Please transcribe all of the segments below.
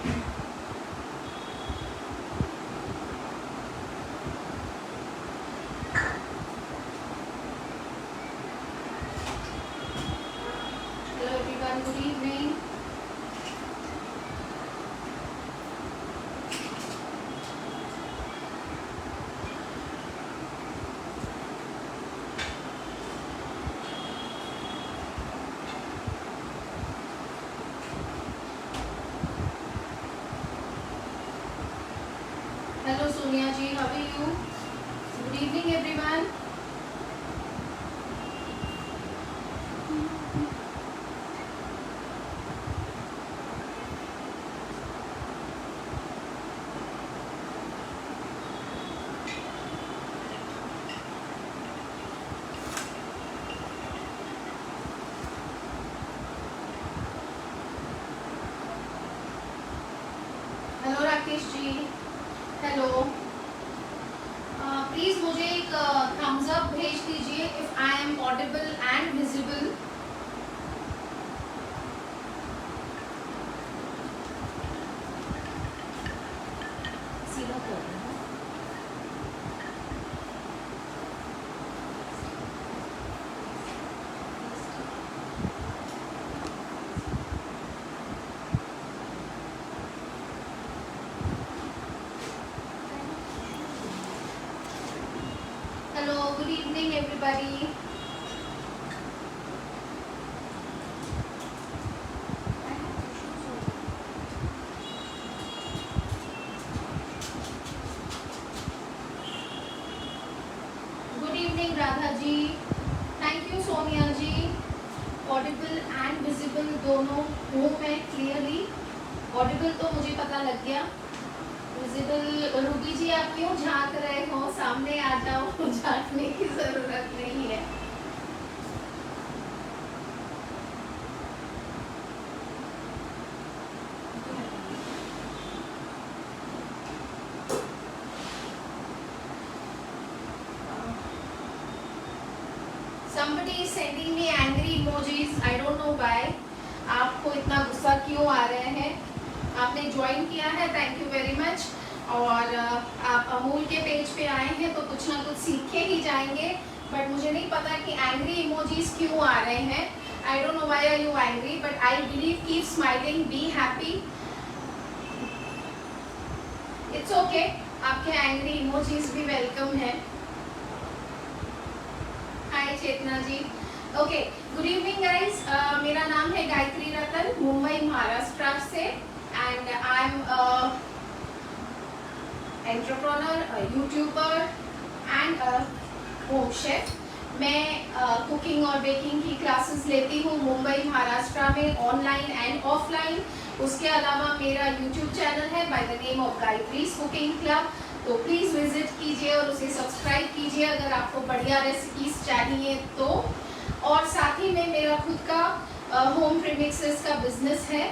Hello everyone, good evening. Hello Sonia ji, how are you? Good evening everyone. Hello Rakesh ji, hello. Please मुझे एक thumbs up भेज दीजिए if I am audible and visible. सीधा कर रहे हैं। Hello, good evening everybody. Good evening Radha ji, thank you Sonia ji. Audible and visible दोनों हूँ मैं क्लियरली। ऑडिबल तो मुझे पता लग गया, विजिबल रूबी जी आप क्यों झांक रहे हो? सामने आ जाओ, झांकने की जरूरत नहीं है। Somebody is sending me angry emojis. I don't know why. आपको इतना गुस्सा क्यों आ रहे हैं? आपने ज्वाइन किया है, थैंक यू वेरी मच। और आप अमूल के पेज पे आए हैं तो कुछ ना कुछ सीख के ही जाएंगे, बट मुझे नहीं पता कि एंग्री इमोजीज क्यों आ रहे हैं। I don't know why are you angry, but I believe keep smiling, be happy, it's okay. आपके एंग्री इमोजीज भी वेलकम है। Hi Chetna ji, okay, good evening guys. मेरा नाम है गायत्री रतन, मुंबई महाराष्ट्र से, and I am entrepreneur, YouTuber and home chef. मैं cooking और baking की क्लासेस लेती हूँ मुंबई महाराष्ट्र में, ऑनलाइन एंड ऑफलाइन। उसके अलावा मेरा यूट्यूब चैनल है by the name of Gayatri's cooking club, तो प्लीज़ विजिट कीजिए और उसे सब्सक्राइब कीजिए अगर आपको बढ़िया रेसिपीज चाहिए तो। और साथ ही में मेरा खुद का होम प्रीमिक्सेस का बिजनेस है,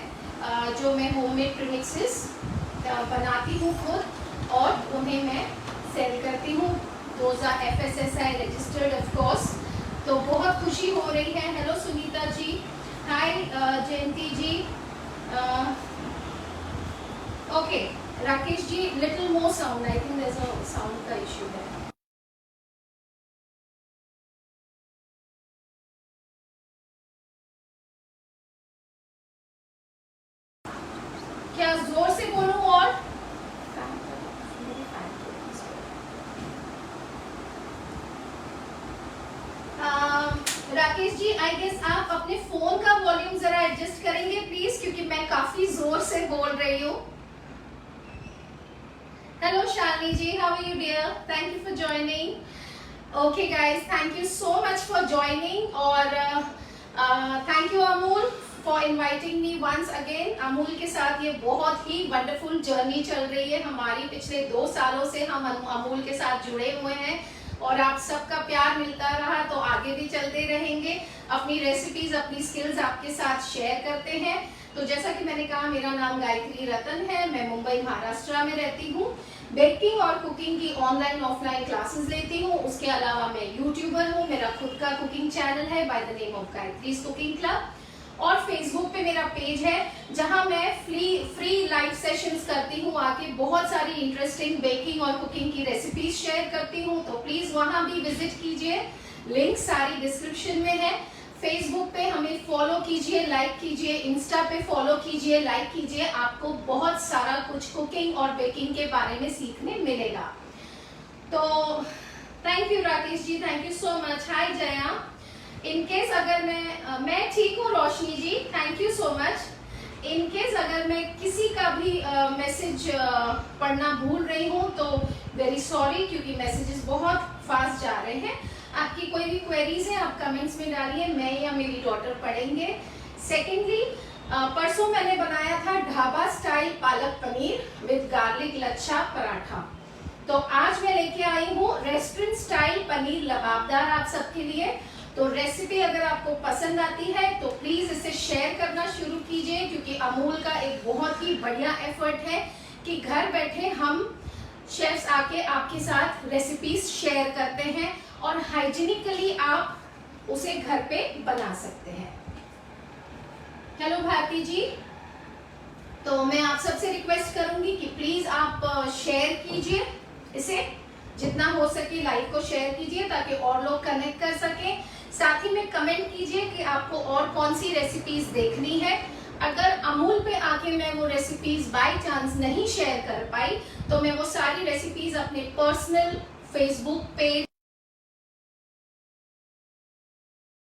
जो मैं होममेड प्रीमिक्सेस बनाती हूँ खुद और उन्हें मैं सेल करती हूँ। Those are FSSI registered of course. तो बहुत खुशी हो रही है। Hello Sunita ji, hi Jayanti ji, okay Rakesh ji, little more sound, I think there is a sound का इशू है। क्या जोर से बोलूं? और राकेश जी, आई गेस आप अपने फोन का वॉल्यूम जरा एडजस्ट करेंगे प्लीज, क्योंकि मैं काफी जोर से बोल रही हूँ। Hello Shalini ji, how are you dear? Thank you for joining. Okay guys, thank you so much for joining, और thank you Amul for inviting me once again. Amul के साथ ये बहुत ही वंडरफुल जर्नी चल रही है हमारी। पिछले 2 सालों से हम अमूल के साथ जुड़े हुए हैं और आप सबका प्यार मिलता रहा तो आगे भी चलते रहेंगे। अपनी रेसिपीज, अपनी स्किल्स आपके साथ शेयर करते हैं। तो जैसा कि मैंने कहा, मेरा नाम गायत्री रतन है, मैं मुंबई महाराष्ट्र में रहती हूँ। बेकिंग और कुकिंग की ऑनलाइन ऑफलाइन क्लासेस लेती हूँ। उसके अलावा मैं यूट्यूबर हूँ, मेरा खुद का कुकिंग चैनल है by the name of Gayatri's cooking club. और फेसबुक पे मेरा पेज है जहां मैं फ्री लाइव सेशंस करती हूँ, आके बहुत सारी इंटरेस्टिंग बेकिंग और कुकिंग की रेसिपीज शेयर करती हूँ, तो प्लीज वहां भी विजिट कीजिए। लिंक सारी डिस्क्रिप्शन में है। फेसबुक पे हमें फॉलो कीजिए, लाइक कीजिए, इंस्टा पे फॉलो कीजिए, लाइक कीजिए, आपको बहुत सारा कुछ कुकिंग और बेकिंग के बारे में सीखने मिलेगा। तो thank you Rakesh ji, thank you so much. Hi Jaya, in case अगर मैं ठीक हूँ Roshni ji, thank you so much. In case अगर मैं किसी का भी मैसेज पढ़ना भूल रही हूँ तो वेरी सॉरी, क्योंकि मैसेजेस बहुत फास्ट जा रहे हैं। आपकी कोई भी क्वेरीज है आप कमेंट्स में डालिए, मैं या मेरी डॉटर पढ़ेंगे। सेकेंडली, परसों मैंने बनाया था dhaba style palak paneer with garlic lachha paratha, तो आज मैं लेके आई हूँ रेस्टोरेंट स्टाइल पनीर लबाबदार आप सबके लिए। तो रेसिपी अगर आपको पसंद आती है तो प्लीज इसे शेयर करना शुरू कीजिए, क्योंकि अमूल का एक बहुत ही बढ़िया एफर्ट है कि घर बैठे हम शेफ्स आके आपके साथ रेसिपीज शेयर करते हैं और हाइजीनिकली आप उसे घर पे बना सकते हैं। हेलो भारती जी, तो मैं आप सबसे रिक्वेस्ट करूंगी कि प्लीज आप शेयर कीजिए इसे, जितना हो सके लाइव को शेयर कीजिए ताकि और लोग कनेक्ट कर सके। साथ ही में कमेंट कीजिए कि आपको और कौन सी रेसिपीज देखनी है। अगर अमूल पे आके मैं वो रेसिपीज बाय चांस नहीं शेयर कर पाई तो मैं वो सारी रेसिपीज अपने पर्सनल फेसबुक पेज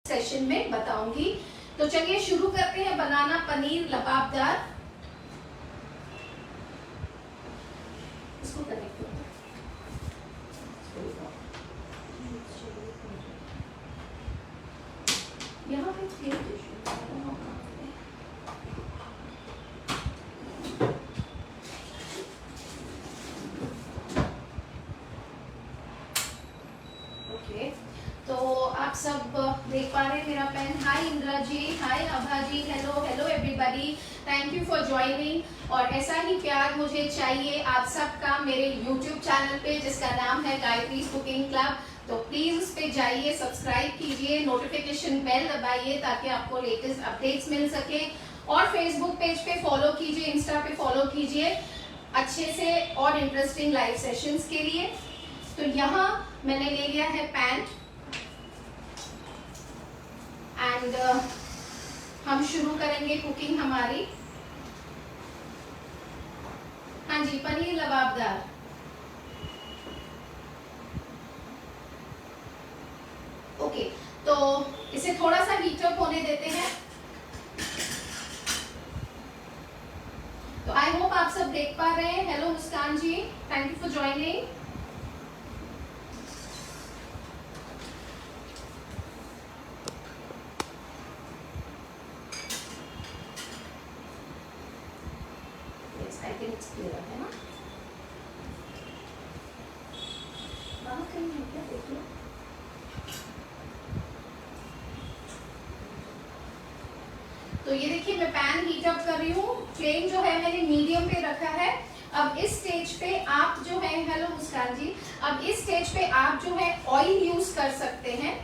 सेशन में बताऊंगी। तो चलिए शुरू करते हैं बनाना पनीर लबाबदार। इसको कनेक्ट यहाँ पे ओके, तो आप सब देख पा रहे हैं मेरा pen. Hi Indra ji, hi Abha ji, hello hello everybody, thank you for joining. और ऐसा ही प्यार मुझे चाहिए आप सबका मेरे यूट्यूब चैनल पे जिसका नाम है गायत्रीज कुकिंग क्लब। तो प्लीज उस पे जाइए, सब्सक्राइब कीजिए, नोटिफिकेशन बेल दबाइए ताकि आपको लेटेस्ट अपडेट्स मिल सके। और फेसबुक पेज पे फॉलो कीजिए, इंस्टा पे फॉलो कीजिए अच्छे से और इंटरेस्टिंग लाइव सेशंस के लिए। तो यहाँ मैंने ले लिया है पैन एंड हम शुरू करेंगे कुकिंग हमारी। हाँ जी, पनीर लबाबदार। ओके, तो इसे थोड़ा सा हीट अप होने देते हैं। तो आई होप आप सब देख पा रहे हैं। Hello Muskan ji, thank you for joining. I think it's clear है ना? वहां कहीं है क्या, देखिए। तो ये देखिए मैं पैन हीट अप कर रही हूँ, फ्लेम जो है मैंने मीडियम पे रखा है। अब इस स्टेज पे आप जो है, हेलो मुस्कान जी, अब इस स्टेज पे आप जो है ऑयल यूज कर सकते हैं,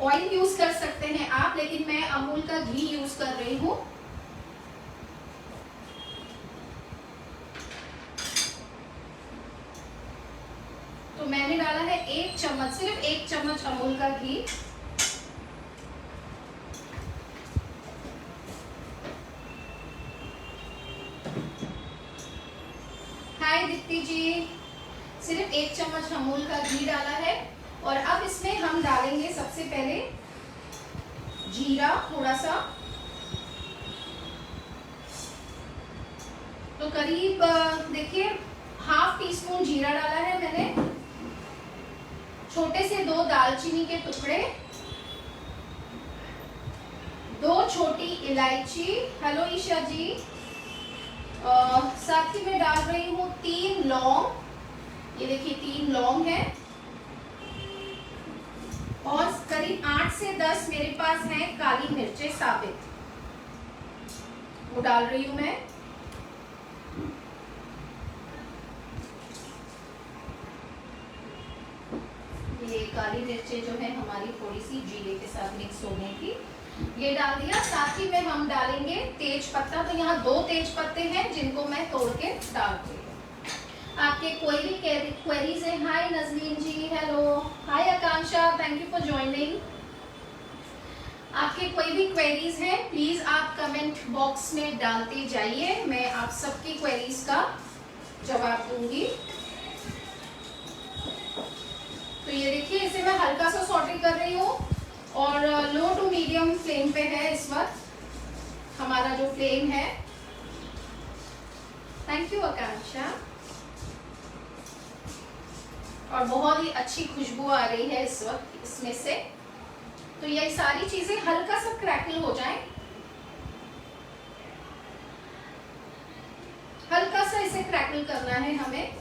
ऑयल यूज कर सकते हैं आप, लेकिन मैं अमूल का घी यूज कर रही हूँ। तो मैंने डाला है 1 चम्मच, सिर्फ 1 चम्मच अमूल का घी। हाय दीप्ति जी, सिर्फ 1 चम्मच अमूल का घी डाला है। और अब इसमें हम डालेंगे सबसे पहले जीरा थोड़ा सा, तो करीब देखिए ½ टीस्पून जीरा डाला है मैंने। छोटे से 2 दालचीनी के टुकड़े, 2 छोटी इलायची, हेलो ईशा जी। साथ ही में डाल रही हूँ 3 लौंग, ये देखिए 3 लौंग है। और करीब 8 से 10 मेरे पास हैं काली मिर्चें साबित, वो डाल रही हूँ मैं। ये काली मिर्चें जो है हमारी थोड़ी सी जीरे के साथ मिक्स हो गई थी। ये डाल दिया। साथ ही में हम डालेंगे तेज पत्ता। तो यहाँ 2 तेज पत्ते हैं जिनको मैं तोड़ के डाल दूंगी। आपके कोई भी क्वेरीज है? Hi Nazneen ji, hello. Hi Akanksha, thank you for joining. आपके कोई भी क्वेरीज हैं प्लीज आप कमेंट बॉक्स में डालते जाइए, मैं आप सबकी क्वेरीज का जवाब दूंगी। तो ये देखिए, इसे मैं हल्का सा सॉटे कर रही हूँ और लो टू मीडियम फ्लेम पे है इस वक्त हमारा जो फ्लेम है। थैंक यू आकांक्षा। और बहुत ही अच्छी खुशबू आ रही है इस वक्त इसमें से। तो ये सारी चीजें हल्का सा क्रैकल हो जाए, हल्का सा इसे क्रैकल करना है हमें।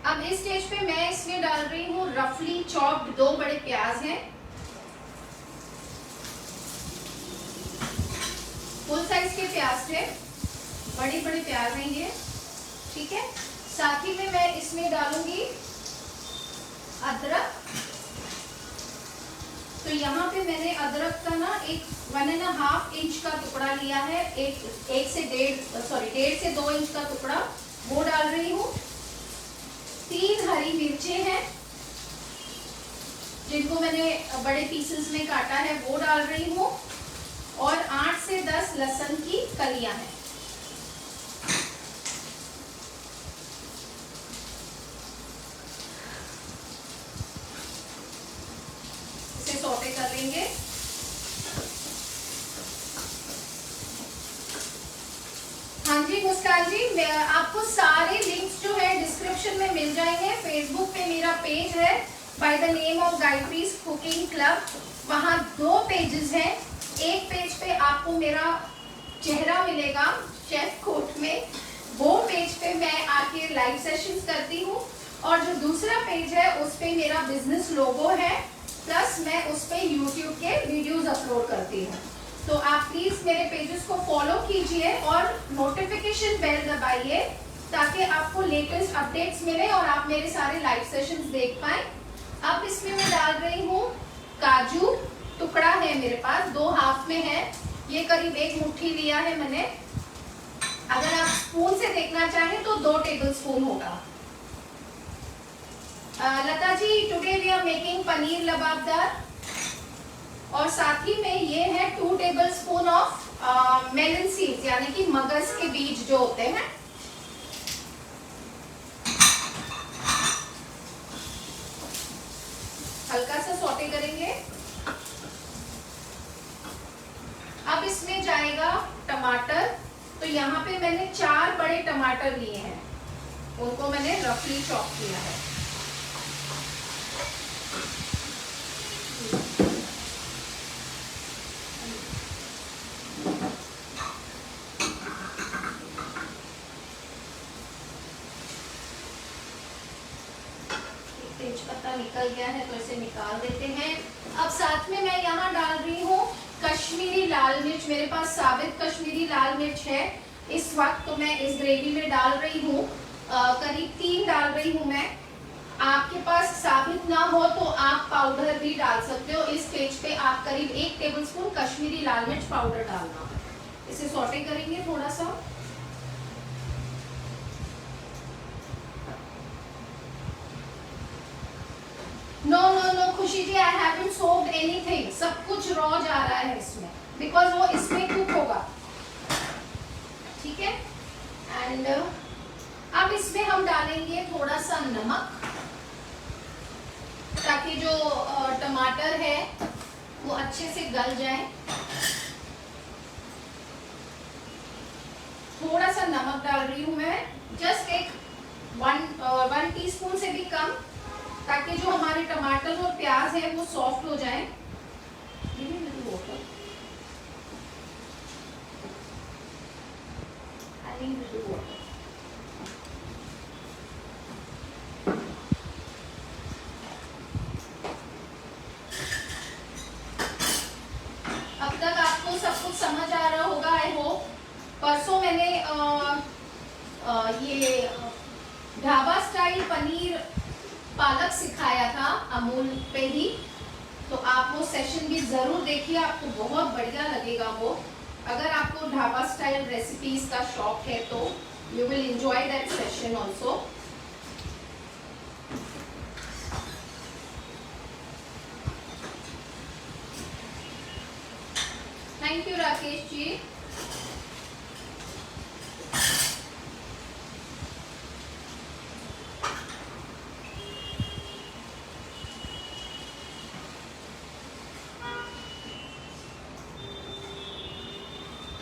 अब इस स्टेज पे मैं इसमें डाल रही हूँ रफली चॉप्ड 2 बड़े प्याज हैं, फुल साइज के प्याज थे, बड़े बड़े प्याज हैं ये, ठीक है। साथ ही में मैं इसमें डालूंगी अदरक। तो यहाँ पे मैंने अदरक का ना 1.5 इंच का टुकड़ा लिया है, 1 से 1.5 से 2 इंच का टुकड़ा वो डाल रही हूँ। 3 हरी मिर्चें हैं जिनको मैंने बड़े पीसेस में काटा है वो डाल रही हूँ, और 8 से 10 लहसुन की कलियां हैं। इसे सौटे कर लेंगे। हाँ जी मुस्कान जी, आपको सारे लिंक्स जो है डिस्क्रिप्शन में मिल जाएंगे। फेसबुक पे मेरा पेज है by the name of Gayatri's cooking club, वहाँ 2 पेजेस हैं। एक पेज पे आपको मेरा चेहरा मिलेगा शेफ कोट में, वो पेज पे मैं आके लाइव सेशंस करती हूँ, और जो दूसरा पेज है उस पे मेरा बिजनेस लोगो है, प्लस मैं उस पे यूट्यूब के वीडियोस अपलोड करती हूँ। तो आप प्लीज मेरे पेजेस को फॉलो कीजिए और नोटिफिकेशन बेल दबाइए ताकि आपको लेटेस्ट अपडेट्स मिले और आप मेरे सारे लाइव सेशंस देख पाए। अब इसमें मैं डाल रही हूँ काजू, टुकड़ा है मेरे पास, 2 हाफ में है, ये करीब 1 मुट्ठी लिया है मैंने। अगर आप स्पून से देखना चाहें तो 2 टेबलस्पून होगा। Lata ji, today we are making paneer lababdar, और साथ ही में ये है 2 टेबलस्पून ऑफ मेलन सीड्स, यानी कि मगज के बीज जो होते हैं। हल्का सा सौटे करेंगे। अब इसमें जाएगा टमाटर। तो यहाँ पे मैंने 4 बड़े टमाटर लिए हैं, उनको मैंने रफली चॉप किया है। तेज पत्ता निकल गया है तो इसे निकाल देते हैं। अब साथ में मैं यहाँ डाल रही हूँ कश्मीरी लाल मिर्च। मेरे पास साबित कश्मीरी लाल मिर्च है इस वक्त, तो मैं इस ग्रेवी में डाल रही हूँ, करीब 3 डाल रही हूँ मैं। आपके पास साबित ना हो तो आप पाउडर भी डाल सकते हो। इस स्टेज पे आप करीब 1 टेबलस्पून कश्मीरी लाल मिर्च पाउडर डालना। इसे सौटे करेंगे थोड़ा सा। नो नो नो खुशी जी, आई हैवंट सोक्ड एनीथिंग, सब कुछ रॉ जा रहा है इसमें, बिकॉज वो इसमें कुक होगा, ठीक है। एंड अब इसमें हम डालेंगे थोड़ा सा नमक, ताकि जो टमाटर है वो अच्छे से गल जाए। थोड़ा सा नमक डाल रही हूँ मैं, जस्ट एक 1 टीस्पून से भी कम, ताकि जो हमारे टमाटर और प्याज है वो सॉफ्ट हो जाए। अब तक आपको सब कुछ समझ आ रहा होगा आई होप। परसों मैंने ये ढाबा स्टाइल पनीर पालक सिखाया था अमूल पे ही, तो आप वो सेशन भी ज़रूर देखिए, आपको बहुत बढ़िया लगेगा वो। अगर आपको ढाबा स्टाइल रेसिपीज का शौक है तो you will enjoy that session also. Thank you Rakesh ji.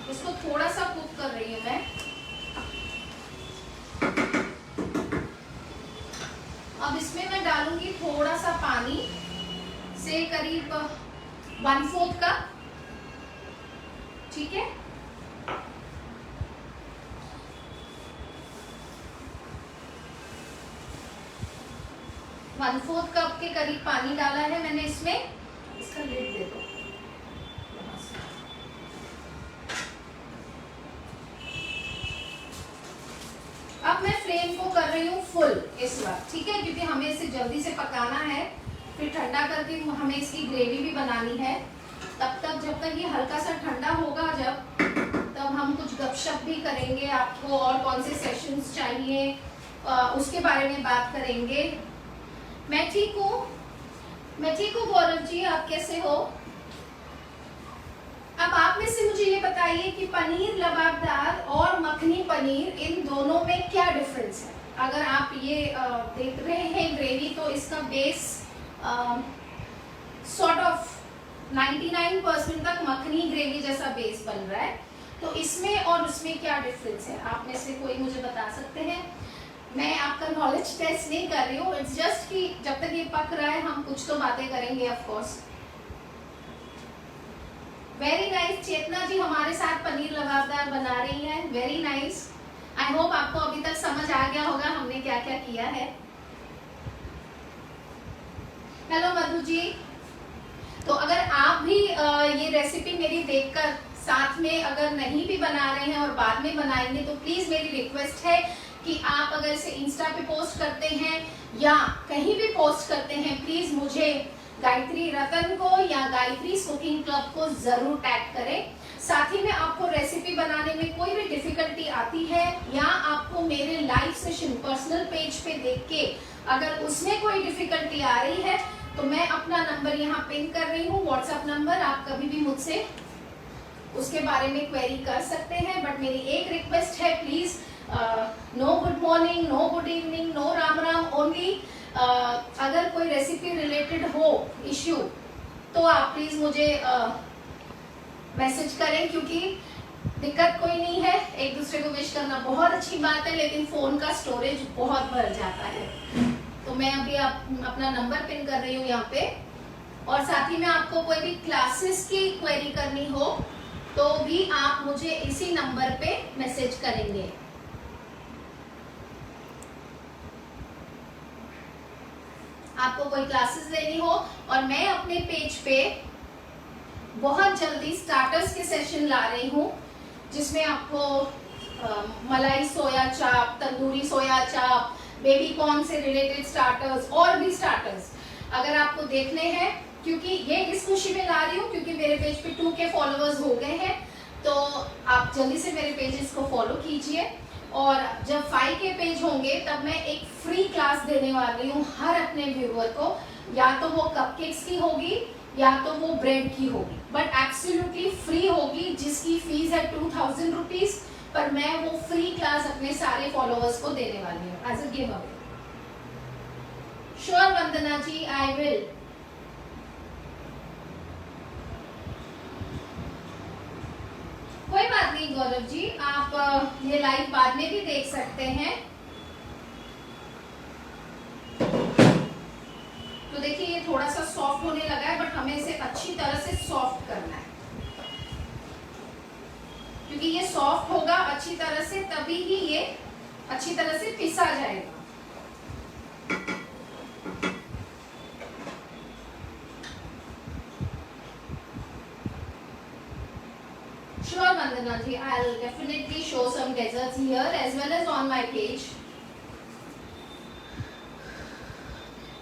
इसको थोड़ा सा कुक कर रही हूँ मैं। अब इसमें मैं डालूंगी थोड़ा सा पानी से करीब 1/4 कप, ठीक है। वन फोर्थ कप के करीब पानी डाला है मैंने इसमें। इसका लिड दे दो। अब मैं फ्लेम को कर रही हूँ फुल इस वक्त, ठीक है, क्योंकि हमें इसे जल्दी से पकाना है, फिर ठंडा करके हमें इसकी ग्रेवी भी बनानी है। तब तक जब तक ये हल्का सा ठंडा होगा तब हम कुछ गपशप भी करेंगे, आपको और कौन से सेशंस चाहिए उसके बारे में बात करेंगे। मैं ठीक हूँ गौरव जी, आप कैसे हो? अब आप में से मुझे ये बताइए कि पनीर लबाबदार और मखनी पनीर, इन दोनों में क्या डिफरेंस है? अगर आप ये देख रहे हैं ग्रेवी, तो इसका बेस सॉर्ट ऑफ 99% तक मखनी ग्रेवी जैसा बेस बन रहा है, तो इसमें और उसमें क्या डिफरेंस है? आप में से कोई मुझे बता सकते हैं? मैं आपका नॉलेज टेस्ट नहीं कर रही हूँ, इट्स जस्ट कि जब तक ये पक रहा है हम कुछ तो बातें करेंगे ऑफ कोर्स। वेरी नाइस, चेतना जी हमारे साथ पनीर लबाबदार बना रही हैं, वेरी नाइस। आई होप आपको अभी तक समझ आ गया होगा हमने क्या क्या किया है। हेलो मधु जी। तो अगर आप भी ये रेसिपी मेरी देखकर साथ में अगर नहीं भी बना रहे हैं और बाद में बनाएंगे, तो प्लीज मेरी रिक्वेस्ट है कि आप अगर इसे इंस्टा पे पोस्ट करते हैं या कहीं भी पोस्ट करते हैं, प्लीज मुझे गायत्री रतन को या गायत्री कुकिंग क्लब को जरूर टैग करें। साथ ही में आपको रेसिपी बनाने में कोई भी डिफिकल्टी आती है या आपको मेरे लाइव सेशन पर्सनल पेज पे देख के अगर उसमें कोई डिफिकल्टी आ रही है, तो मैं अपना नंबर यहाँ पिन कर रही हूँ, व्हाट्सएप नंबर, आप कभी भी मुझसे उसके बारे में क्वेरी कर सकते हैं। बट मेरी एक रिक्वेस्ट है, please no good morning, no good evening, no Ram Ram, only अगर कोई रेसिपी रिलेटेड हो इश्यू तो आप प्लीज मुझे मैसेज करें, क्योंकि दिक्कत कोई नहीं है, एक दूसरे को विश करना बहुत अच्छी बात है, लेकिन फोन का स्टोरेज बहुत भर जाता है। तो मैं अभी अपना नंबर पिन कर रही हूँ यहाँ पे, और साथ ही में आपको कोई भी क्लासेस की क्वेरी करनी हो तो भी आप मुझे इसी नंबर पे मैसेज करेंगे। आपको कोई क्लासेस लेनी हो, और मैं अपने पेज पे बहुत जल्दी स्टार्टर्स के सेशन ला रही हूँ, जिसमें आपको मलाई सोया चाप, तंदूरी सोया चाप, बेबी कॉर्न से रिलेटेड स्टार्टर्स और भी स्टार्टर्स अगर आपको देखने हैं, क्योंकि ये इस खुशी में ला रही हूँ क्योंकि मेरे पेज पे 2K फॉलोअर्स हो गए हैं, तो आप जल्दी से मेरे पेजेस को फॉलो कीजिए। और जब 5K पेज होंगे तब मैं एक फ्री क्लास देने वाली हूँ हर अपने व्यूअर को, या तो वो कपकेक्स की होगी या तो वो ब्रेड की होगी, बट एब्सोल्युटली फ्री होगी, जिसकी फीस है 2000 रुपीज, पर मैं वो फ्री क्लास अपने सारे फॉलोअर्स को देने वाली हूँ as a giveaway. Sure Vandana ji, I will. कोई बात नहीं गौरव जी, आप ये लाइव बाद में भी देख सकते हैं। तो देखिए ये थोड़ा सा सॉफ्ट होने लगा है, बट हमें इसे अच्छी तरह से सॉफ्ट करना है, क्योंकि ये सॉफ्ट होगा अच्छी तरह से तभी ही ये अच्छी तरह से पिसा जाएगा। Sure Vandana ji, I'll definitely show some desserts here as well as on my page.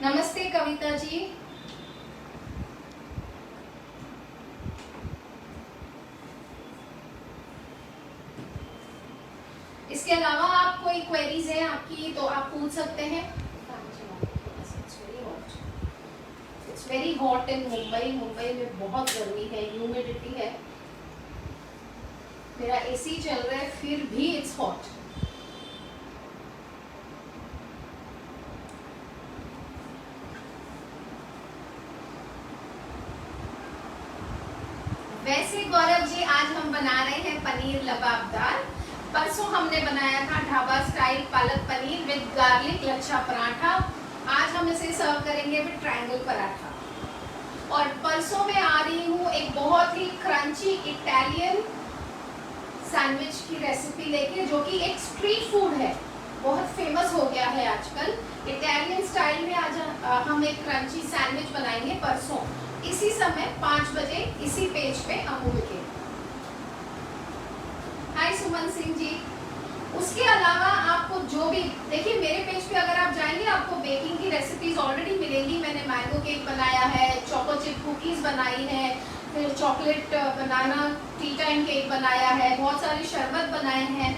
नमस्ते कविता जी। इसके अलावा आप कोई क्वेरीज है आपकी तो आप पूछ सकते हैं। It's very hot in Mumbai. Mumbai में बहुत गर्मी है, ह्यूमिडिटी है। मेरा एसी चल रहा है फिर भी इट्स हॉट। वैसे गौरव जी आज हम बना रहे हैं पनीर लबाबदार। परसों हमने बनाया था dhaba style palak paneer with garlic lachha paratha. आज हम इसे सर्व करेंगे विद ट्रायंगल पराठा। और परसों मैं आ रही हूँ एक बहुत ही क्रंची इटालियन सैंडविच की रेसिपी लेके, जो कि एक स्ट्रीट फूड है, बहुत फेमस हो गया है आजकल। इटालियन स्टाइल में आज हम एक क्रंची सैंडविच बनाएंगे परसों इसी समय 5 बजे इसी पेज पे अमूल के। हाय सुमन सिंह जी। उसके अलावा आपको जो भी देखिए मेरे पेज पे अगर आप जाएंगे आपको बेकिंग की रेसिपीज ऑलरेडी मिलेंगी। मैंने मैंगो केक बनाया है, चोको चिप कुकीज बनाई है, फिर चॉकलेट बनाना टी टाइम केक बनाया है, बहुत सारे शरबत बनाए हैं,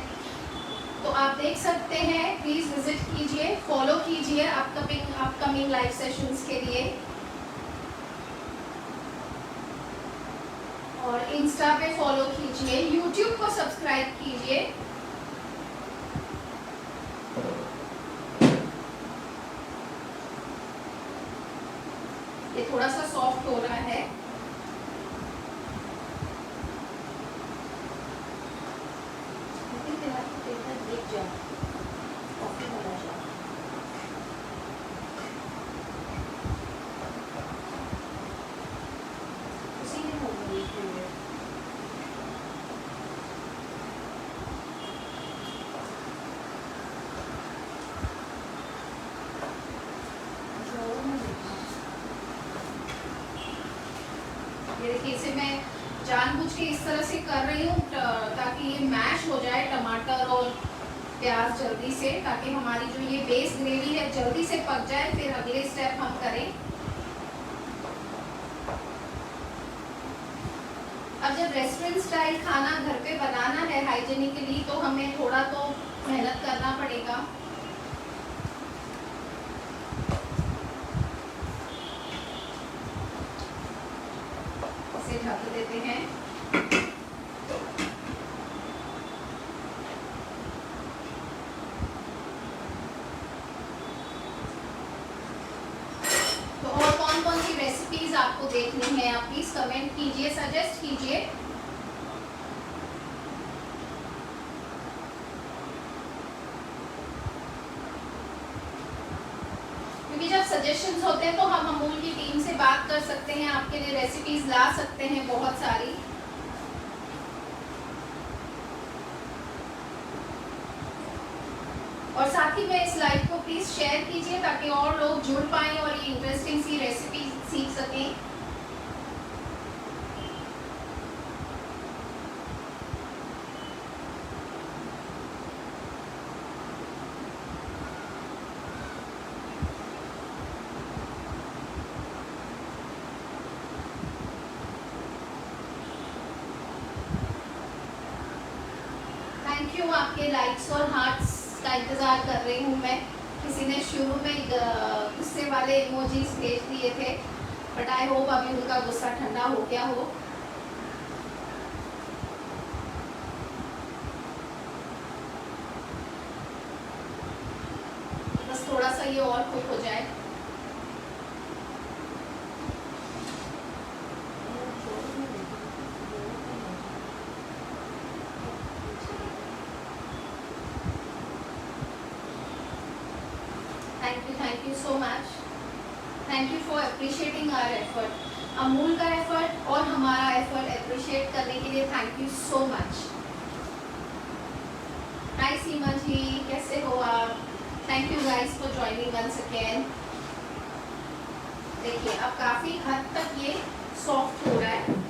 तो आप देख सकते हैं। प्लीज विजिट कीजिए, फॉलो कीजिए अपकमिंग लाइव सेशंस के लिए। और इंस्टा पे फॉलो कीजिए, यूट्यूब को सब्सक्राइब कीजिए। ये थोड़ा सा सॉफ्ट हो रहा है। देख जाओ कॉफी बना जाओ। उसी में हो गई ये देखिए, इसे मैं जानबूझ के इस तरह से कर रही हूँ ताकि ये मैश हो जाए टमाटर और प्याज जल्दी से, ताकि हमारी जो ये बेस ग्रेवी है जल्दी से पक जाए, फिर अगले स्टेप हम करें। अब जब रेस्टोरेंट स्टाइल खाना घर पे बनाना है हाइजीनिकली, तो हमें थोड़ा तो मेहनत करना पड़ेगा। इसे ढक देते हैं। तो और कौन कौन सी रेसिपीज आपको देखनी है आप प्लीज कमेंट कीजिए, सजेस्ट कीजिए। क्योंकि जब सजेशंस होते हैं तो हम अमूल की टीम से बात कर सकते हैं, आपके लिए रेसिपीज ला सकते हैं बहुत सारी। और साथ ही में इस लाइव को प्लीज शेयर कीजिए ताकि और लोग जुड़ पाएं और ये इंटरेस्टिंग सी रेसिपी सीख सकें। थैंक यू, आपके लाइक्स और हार्ट्स का इंतजार कर रही हूँ मैं। किसी ने शुरू में गुस्से वाले इमोजीज भेज दिए थे, बट आई होप अभी उनका गुस्सा ठंडा हो गया हो। बस थोड़ा सा ये और कुक हो जाए। Thank you so much. Thank you for appreciating our effort. Amul का एफर्ट और हमारा एफर्ट अप्रिशिएट करने के लिए thank you so much. Hi Seema ji, कैसे हो आप? Thank you guys for joining once again. देखिए अब काफी हद तक ये सॉफ्ट हो रहा है।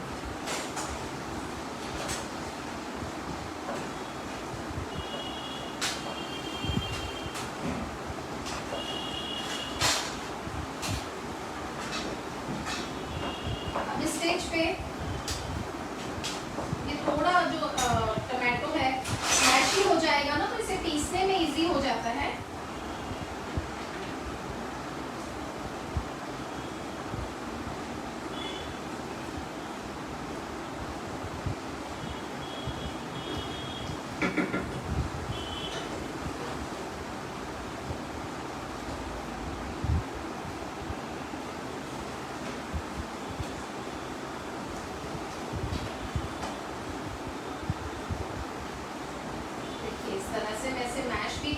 पे ये थोड़ा जो टमाटो है मैशी हो जाएगा ना, तो इसे पीसने में इजी हो जाता है।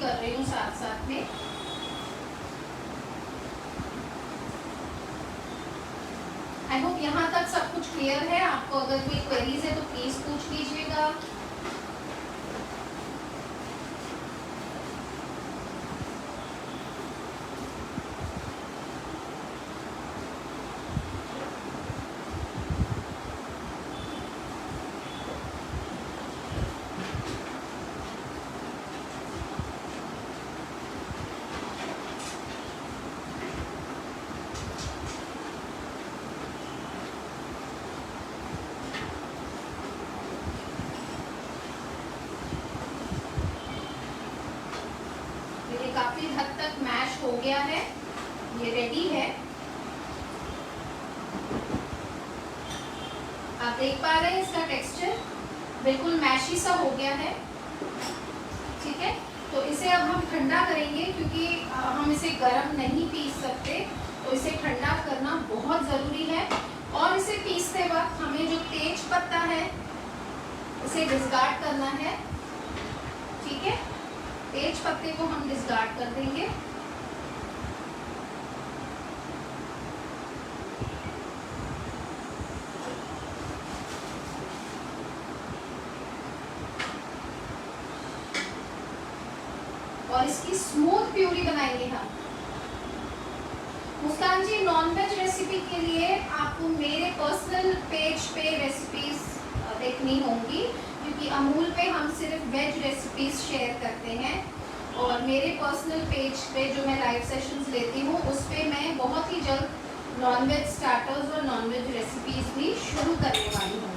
कर रही हूँ साथ साथ में। आई होप यहाँ तक सब कुछ क्लियर है। आपको अगर कोई क्वेरीज है तो प्लीज पूछ लीजिएगा। काफी हद तक मैश हो गया है, ये रेडी है। आप देख पा रहे हैं इसका टेक्सचर बिल्कुल मैशी सा हो गया है। ठीक है, तो इसे अब हम ठंडा करेंगे क्योंकि हम इसे गर्म नहीं पीस सकते, तो इसे ठंडा करना बहुत ज़रूरी है। और इसे पीसते वक्त हमें जो तेज पत्ता है इसे डिस्कार्ड करना है। ठीक है, तेज पत्ते को हम डिस्कार्ड कर देंगे। और इसकी स्मूथ प्यूरी बनाएंगे हम। मुस्कान जी, नॉनवेज रेसिपी के लिए आपको मेरे पर्सनल पेज पे रेसिपीज देखनी होंगी, क्योंकि अमूल पे हम सिर्फ वेज रेसिपीज शेयर करते हैं। और मेरे पर्सनल पेज पे जो मैं लाइव सेशंस लेती हूँ उस पे मैं बहुत ही जल्द नॉनवेज स्टार्टर्स और नॉनवेज रेसिपीज भी शुरू करने वाली हूँ।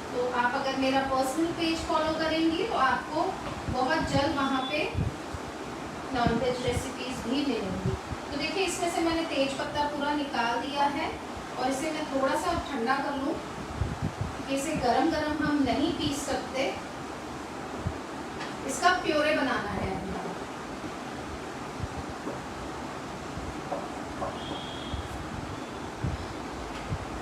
तो आप अगर मेरा पर्सनल पेज फॉलो करेंगी तो आपको बहुत जल्द वहाँ पे नॉनवेज रेसिपीज भी मिलेंगी। तो देखिए, इसमें से मैंने तेज पत्ता पूरा निकाल दिया है और इसे मैं थोड़ा सा ठंडा कर लूँ। इसे गरम गरम हम नहीं पीस सकते, इसका प्योरे बनाना है।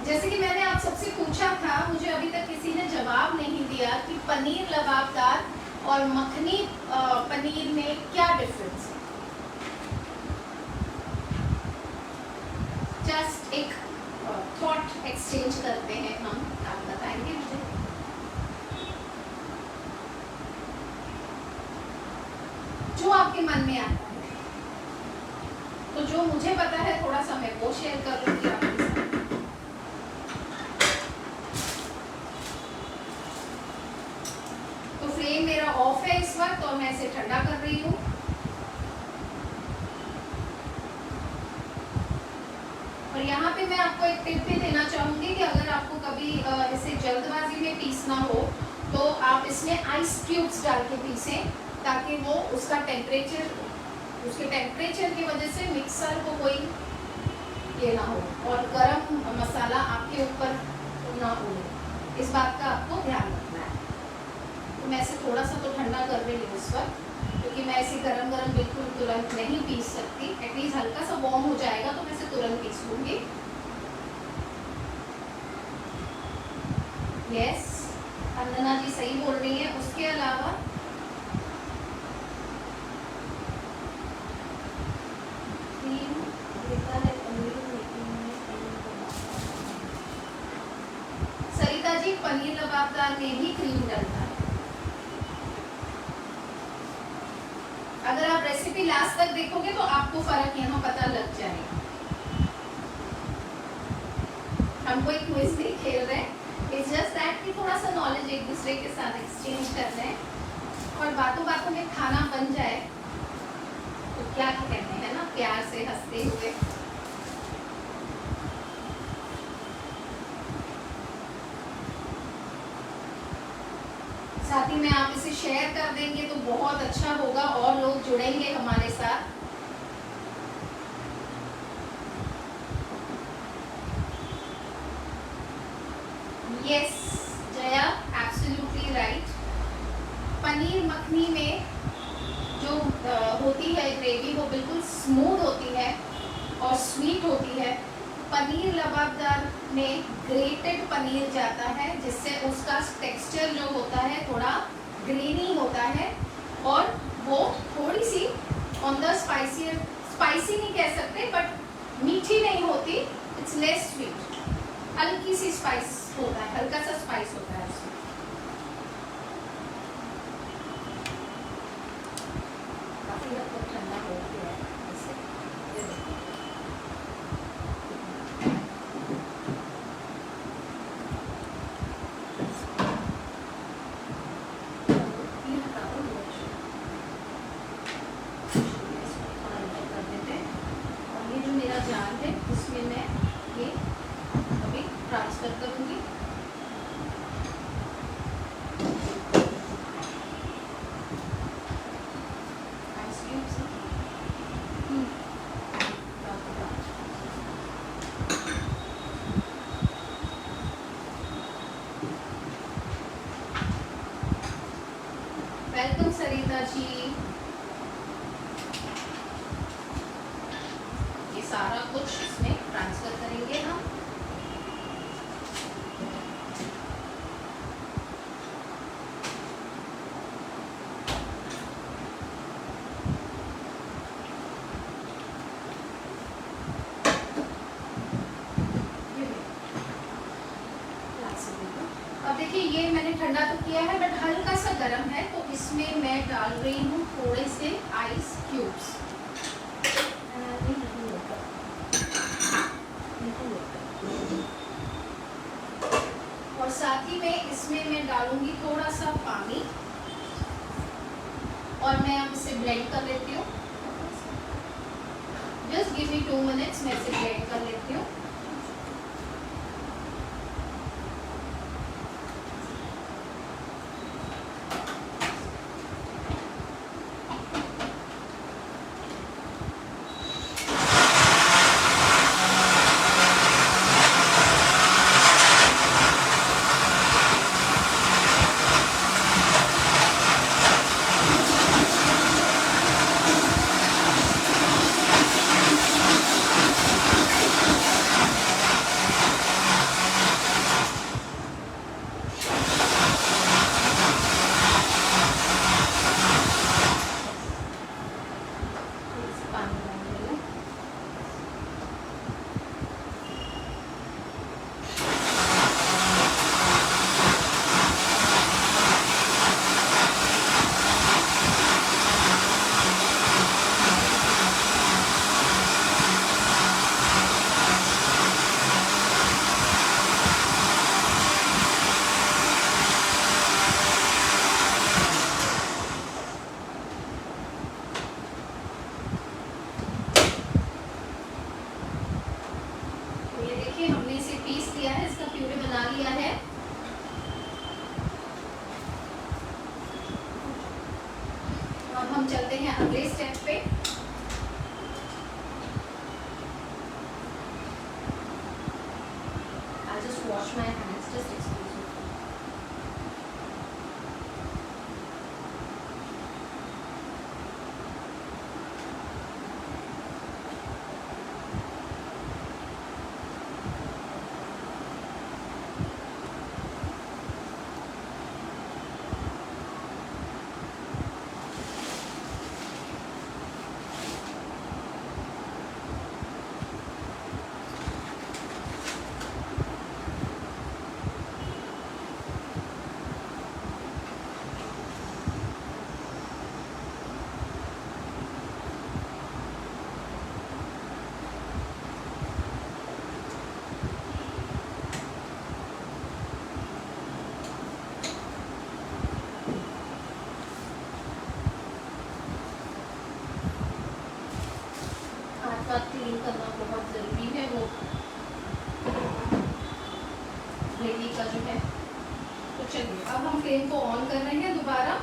जैसे कि मैंने आप सबसे पूछा था, मुझे अभी तक किसी ने जवाब नहीं दिया कि पनीर लबाबदार और मखनी पनीर में क्या डिफरेंस है। जस्ट एक थॉट एक्सचेंज करते हैं हम, आप बताएंगे मुझे। जो आपके मन में आता है, तो जो मुझे पता है थोड़ा सा मैं वो शेयर कर लूंगी आपके साथ। तो फ्लेम मेरा ऑफ है इस वक्त और मैं इसे ठंडा कर रही हूँ। और यहाँ पे मैं आपको एक टिप भी देना चाहूँगी कि अगर आपको कभी इसे जल्दबाजी में पीसना हो तो आप इसमें आइस क्यूब्स डाल के पीसें, ताकि वो उसके टेम्परेचर की वजह से मिक्सर को कोई ये ना हो और गरम मसाला आपके ऊपर ना हो। इस बात का आपको ध्यान रखना है। तो मैं इसे थोड़ा सा तो ठंडा कर रही हूँ इस वक्त, क्योंकि मैं इसे गरम गरम बिल्कुल तुरंत नहीं पीस सकती। एटलीस्ट हल्का सा वार्म हो जाएगा तो मैं इसे तुरंत पीस लूँगी। यस, अंजना जी सही बोल रही है। उसके अलावा सरिता जी, पनीर लबाबदार में भी क्रीम डलता है। अगर आप रेसिपी लास्ट तक देखोगे तो आपको फर्क यहाँ पता लग जाएगा। हम कोई क्विज नहीं खेल रहे, इट्स जस्ट दैट कि थोड़ा सा नॉलेज एक दूसरे के साथ एक्सचेंज कर रहे हैं और बातों बातों में खाना बन जाए तो क्या कहते हैं ना, प्यार से हंसते हुए। साथ ही में आप इसे शेयर कर देंगे तो बहुत अच्छा होगा और लोग जुड़ेंगे हमारे साथ। Yes Jaya, absolutely right. Paneer makhani में जो होती है ग्रेवी वो बिल्कुल स्मूथ होती है और स्वीट होती है। पनीर लबाबदार में ग्रेटेड पनीर जाता है जिससे उसका टेक्सचर जो होता है थोड़ा ग्रेनी होता है और वो थोड़ी सी ऑन द स्पाइसी नहीं कह सकते बट मीठी नहीं होती, इट्स लेस स्वीट, हल्की सी स्पाइस होता है, हल्का सा स्पाइस होता है उसमें। काफी हद तक ठंडा हो गया है ऐसे, ये देखो। जाल है उसमें मैं ये अभी ट्रांसफर करूंगी। वेलकम सरिता जी। ये सारा कुछ इसमें ट्रांसफर करेंगे हम। अब देखिए ये मैंने ठंडा तो किया है बट हल्का सा गर्म है तो इसमें मैं डाल रही हूँ थोड़े से आइस क्यूब्स। और साथ ही में इसमें मैं डालूंगी थोड़ा सा पानी और मैं अब इसे ब्लेंड कर लेती हूँ। जस्ट गिव मी 2 मिनट्स, मैं इसे ब्लेंड कर लेती हूँ। हमने इसे पीस लिया है, इसका प्यूरे बना लिया है। अब हम चलते हैं अगले स्टेप पे। I'll just wash my hands, just excuse me. Clean करना बहुत ज़रूरी है। वो ग्रेवी का जो है कुछ चलिए अब हम फ्लेम को ऑन कर रहे हैं दोबारा,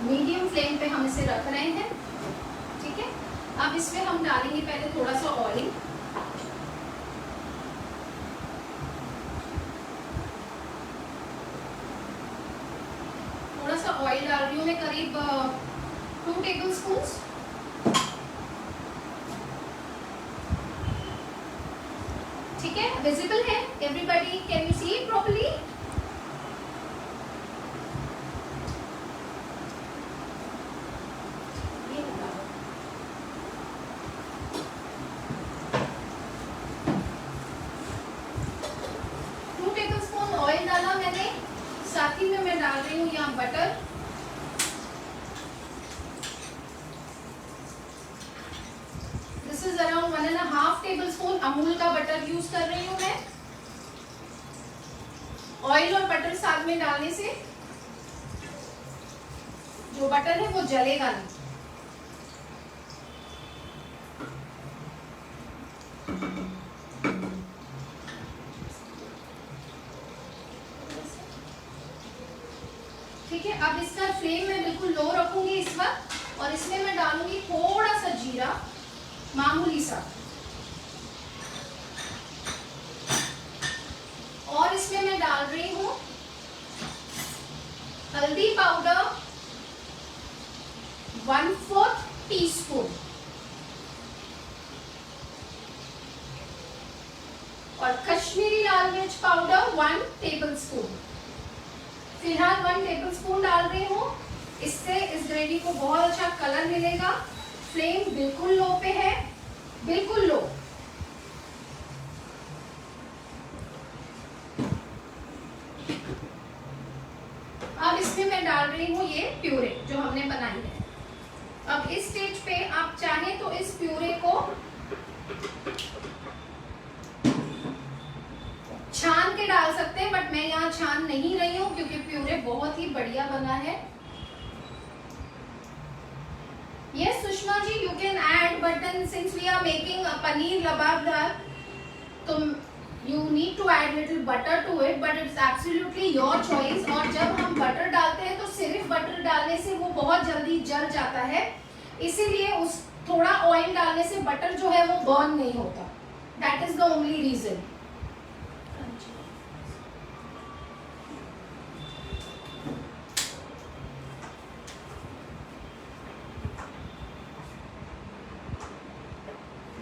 मीडियम फ्लेम पे हम इसे रख रहे हैं। ठीक है, अब इसमें हम डालेंगे पहले थोड़ा सा ऑयल। थोड़ा सा ऑयल डाल रही हूँ मैं, करीब 2 टेबल स्पून। ठीक है, विजिबल है everybody, can you see it properly? साथ ही में मैं डाल रही हूँ यहाँ butter. This is around 1.5 table spoon Amul का बटर यूज कर रही हूँ मैं। ऑयल और बटर साथ में डालने से जो बटर है वो जलेगा नहीं। ठीक है, अब इसका फ्लेम मैं बिल्कुल लो रखूंगी इस वक्त, और इसमें मैं डालूंगी थोड़ा सा जीरा, मामूली सा, और इसमें मैं डाल रही हूं हल्दी पाउडर 1/4 टीस्पून, और कश्मीरी लाल मिर्च पाउडर 1 टेबल स्पून। फिलहाल 1 टेबल स्पून डाल रही हूँ, इससे इस ग्रेवी को बहुत अच्छा कलर मिलेगा। फ्लेम बिल्कुल लो पे है, बिल्कुल लो। अब इसमें मैं डाल रही हूँ ये प्यूरे जो हमने बनाई है। अब इस स्टेज पे आप चाहें तो इस प्यूरे को छान के डाल सकते हैं, बट मैं यहाँ छान नहीं रही हूँ क्योंकि प्यूरे बहुत ही बढ़िया बना है। Yes, Sushma ji, you can add, but then since we are making a paneer lababdar, तो you need to add little butter to it, but it's absolutely your choice। और जब हम बटर डालते हैं तो सिर्फ बटर डालने से वो बहुत जल्दी जल जाता है, इसीलिए उस थोड़ा ऑयल डालने से बटर जो है वो बर्न नहीं होता। That is the only reason।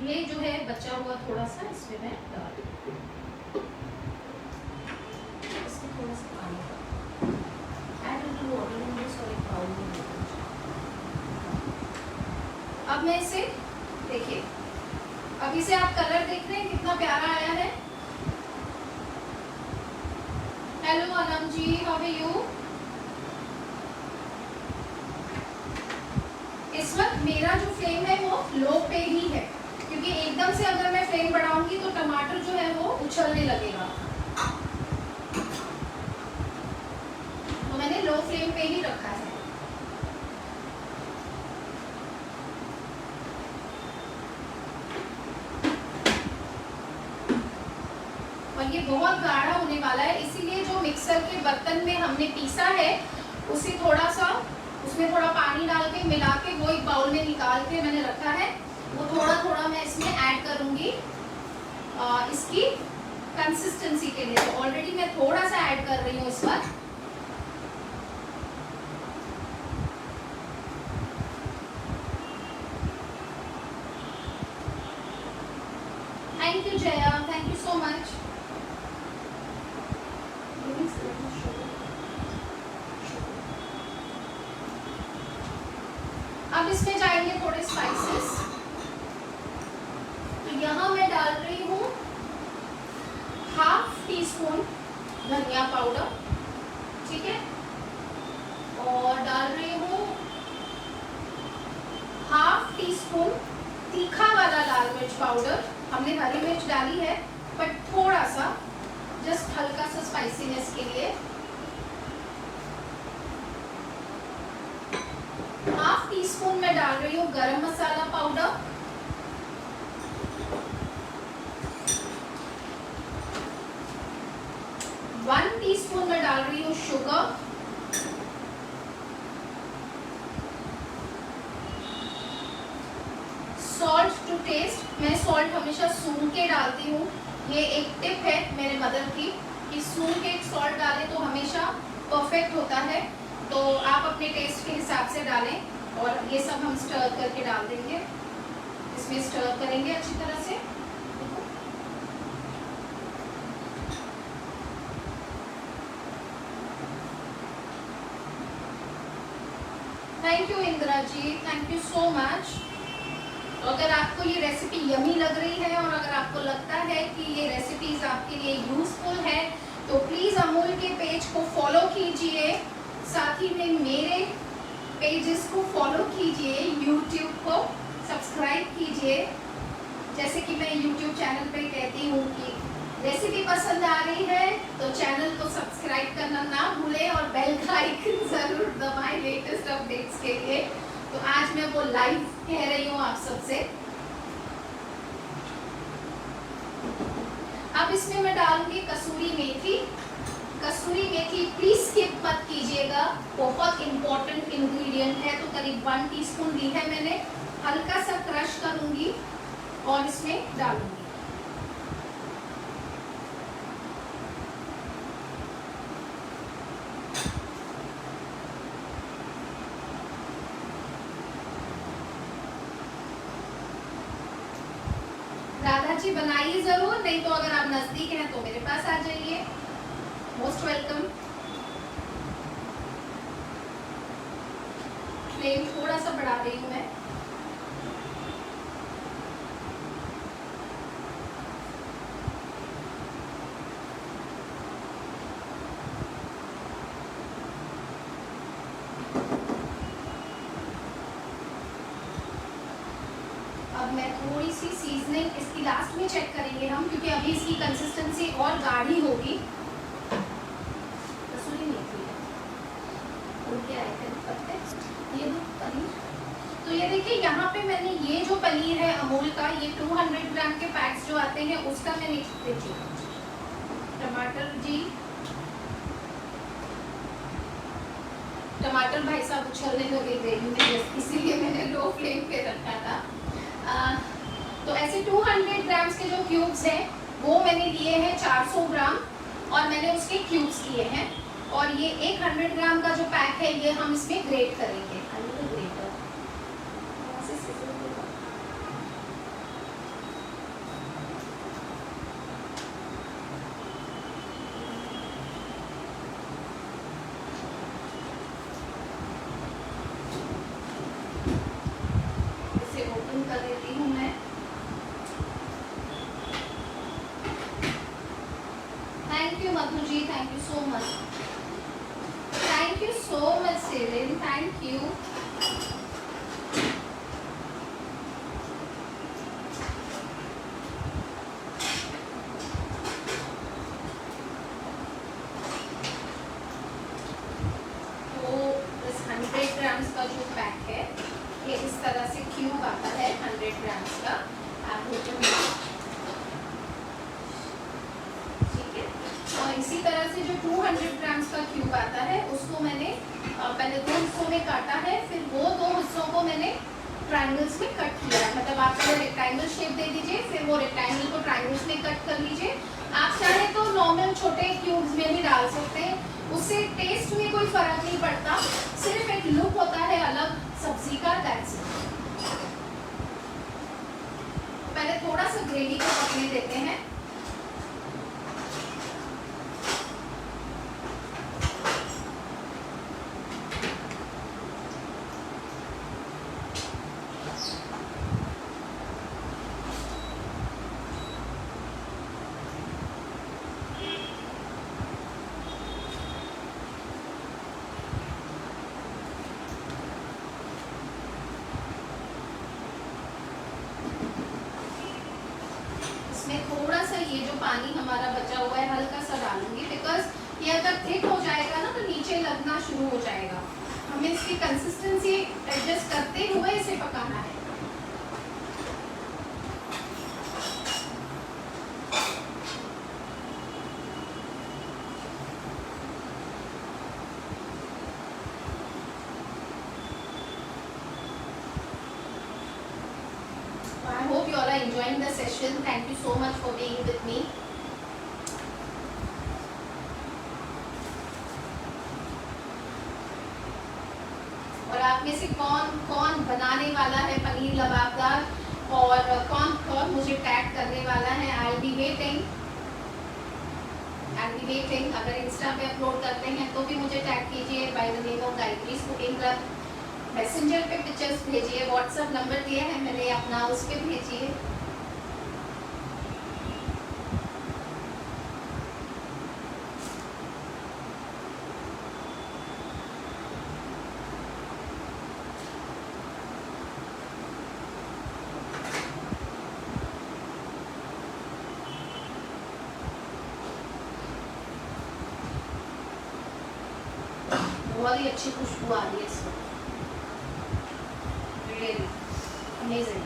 ये जो है बचा हुआ थोड़ा सा इसमें मैं डाल, इसमें थोड़ा सा पानी add to water in this, और एक बाउल में। अब मैं इसे देखिए, अब इसे आप कलर देख रहे हैं कितना प्यारा आया है। Hello Anam ji, how are you? इस वक्त मेरा जो फ्लेम है वो लो पे ही है, क्योंकि एकदम से अगर मैं फ्लेम बढ़ाऊंगी तो टमाटर जो है वो उछलने लगेगा, तो मैंने लो फ्लेम पे ही रखा है। और ये बहुत गाढ़ा होने वाला है, इसीलिए जो मिक्सर के बर्तन में हमने पीसा है उसे थोड़ा सा, उसमें थोड़ा पानी डाल के मिला के वो एक बाउल में निकाल के मैंने रखा है, वो थोड़ा थोड़ा मैं इसमें ऐड करूंगी इसकी कंसिस्टेंसी के लिए। तो ऑलरेडी मैं थोड़ा सा ऐड कर रही हूँ इस बार। Thank you Jaya, thank you so much. अब इसमें जाएंगे थोड़े स्पाइसेस, तो यहाँ मैं डाल रही हूँ 1/2 टीस्पून धनिया पाउडर, ठीक है, और डाल रही हूँ 1/2 टीस्पून तीखा वाला लाल मिर्च पाउडर। हमने हरी मिर्च डाली है बट थोड़ा सा, जस्ट हल्का सा स्पाइसीनेस के लिए। 1/2 टीस्पून मैं डाल रही हूँ गरम मसाला पाउडर, 1 टीस्पून टू टेस्ट, मैं सॉल्ट हमेशा सूंघ के डालती हूँ। ये एक टिप है मेरे मदर की कि सूंघ के सॉल्ट डालें तो हमेशा परफेक्ट होता है। तो आप अपने टेस्ट के हिसाब से डालें। और ये सब हम स्टर करके डाल देंगे, इसमें स्टर करेंगे अच्छी तरह से। Thank you Indira ji, thank you so much. तो अगर आपको ये रेसिपी यमी लग रही है और अगर आपको लगता है कि ये रेसिपीज आपके लिए यूजफुल है तो प्लीज़ अमूल के पेज को फॉलो कीजिए, साथ ही में मेरे पेजेस को फॉलो कीजिए, यूट्यूब को सब्सक्राइब कीजिए। जैसे कि मैं यूट्यूब चैनल पे कहती हूँ कि रेसिपी पसंद आ रही है तो चैनल को सब्सक्राइब करना ना भूलें और बेल का आइकन ज़रूर दबाएं लेटेस्ट अपडेट्स के लिए। तो आज मैं वो लाइव कह रही हूँ आप सबसे। अब इसमें मैं डालूंगी कसूरी मेथी। कसूरी मेथी प्लीज स्किप मत कीजिएगा, बहुत इंपॉर्टेंट इंग्रेडिएंट है। तो करीब 1 टीस्पून ली है मैंने, हल्का सा क्रश करूंगी और इसमें डालूंगी। राधा जी बनाइए जरूर, नहीं तो अगर आप नजदीक हैं तो मेरे पास आ जाइए, मोस्ट वेलकम। फ्लेम थोड़ा सा बढ़ा रही हूँ मैं। अब मैं थोड़ी सी सीजनिंग इसकी लास्ट में चेक करेंगे हम, क्योंकि अभी इसकी कंसिस्टेंसी और गाढ़ी होगी। कसूरी मेथी है और क्या है पत्ते, ये दो पनीर। तो ये देखिए यहाँ पे मैंने ये जो पनीर है अमूल का, ये 200 ग्राम के पैक्स जो आते हैं उसका मैंने देखिए। टमाटर जी, टमाटर भाई साहब उछलने लगे ग्रेवी में, इसीलिए मैंने लो फ्लेम पे रखा था। तो ऐसे 200 ग्राम्स के जो क्यूब्स हैं वो मैंने लिए हैं 400 ग्राम और मैंने उसके क्यूब्स किए हैं। और ये 100 ग्राम का जो पैक है ये हम इसमें ग्रेट करेंगे। इसे ओपन कर देती हूँ मैं। Thank you Madhu ji, thank you so much, thank you so much Celine, thank you. तो इस 100 ग्राम्स का जो पैक है ये इस तरह से क्यूब आता है 100 ग्राम्स का। आप ठीक है। और इसी तरह से जो 200 ग्राम्स का क्यूब आता है उसको मैंने पहले 2 हिस्सों में काटा है, फिर वो 2 हिस्सों को मैंने ट्रायंगल्स में कट किया है। मतलब आप पहले रेक्टेंगल शेप दे दीजिए, फिर वो रेक्टेंगल को ट्रायंगल्स में कट कर लीजिए। आप चाहे तो नॉर्मल छोटे क्यूब्स में भी डाल सकते हैं, उससे टेस्ट में कोई फर्क नहीं पड़ता, सिर्फ एक लुक होता है अलग सब्जी का, दैट्स इट। पहले थोड़ा सा ग्रेवी को पकने देते हैं। थोड़ा सा ये जो पानी हमारा बचा हुआ है हल्का सा डालूंगी, बिकॉज ये अगर थिक हो जाएगा ना तो नीचे लगना शुरू हो जाएगा। हमें इसकी कंसिस्टेंसी एडजस्ट करते हुए इसे पकाना है। I hope all are enjoying the session. Thank you so much for being with me. और आप में से कौन कौन बनाने वाला है पनीर लबाबदार और कौन कौन मुझे टैग करने वाला है? I be waiting. अगर इंस्टा पे अपलोड करते हैं तो भी मुझे टैग कीजिए by the name of Gayatri's cooking club. Messenger पे पिक्चर्स भेजिए, व्हाट्सएप नंबर दिया है मैंने अपना, उस पर भेजिए। बहुत ही अच्छी खुशबू आ रही है इसमें, रियली अमेजिंग।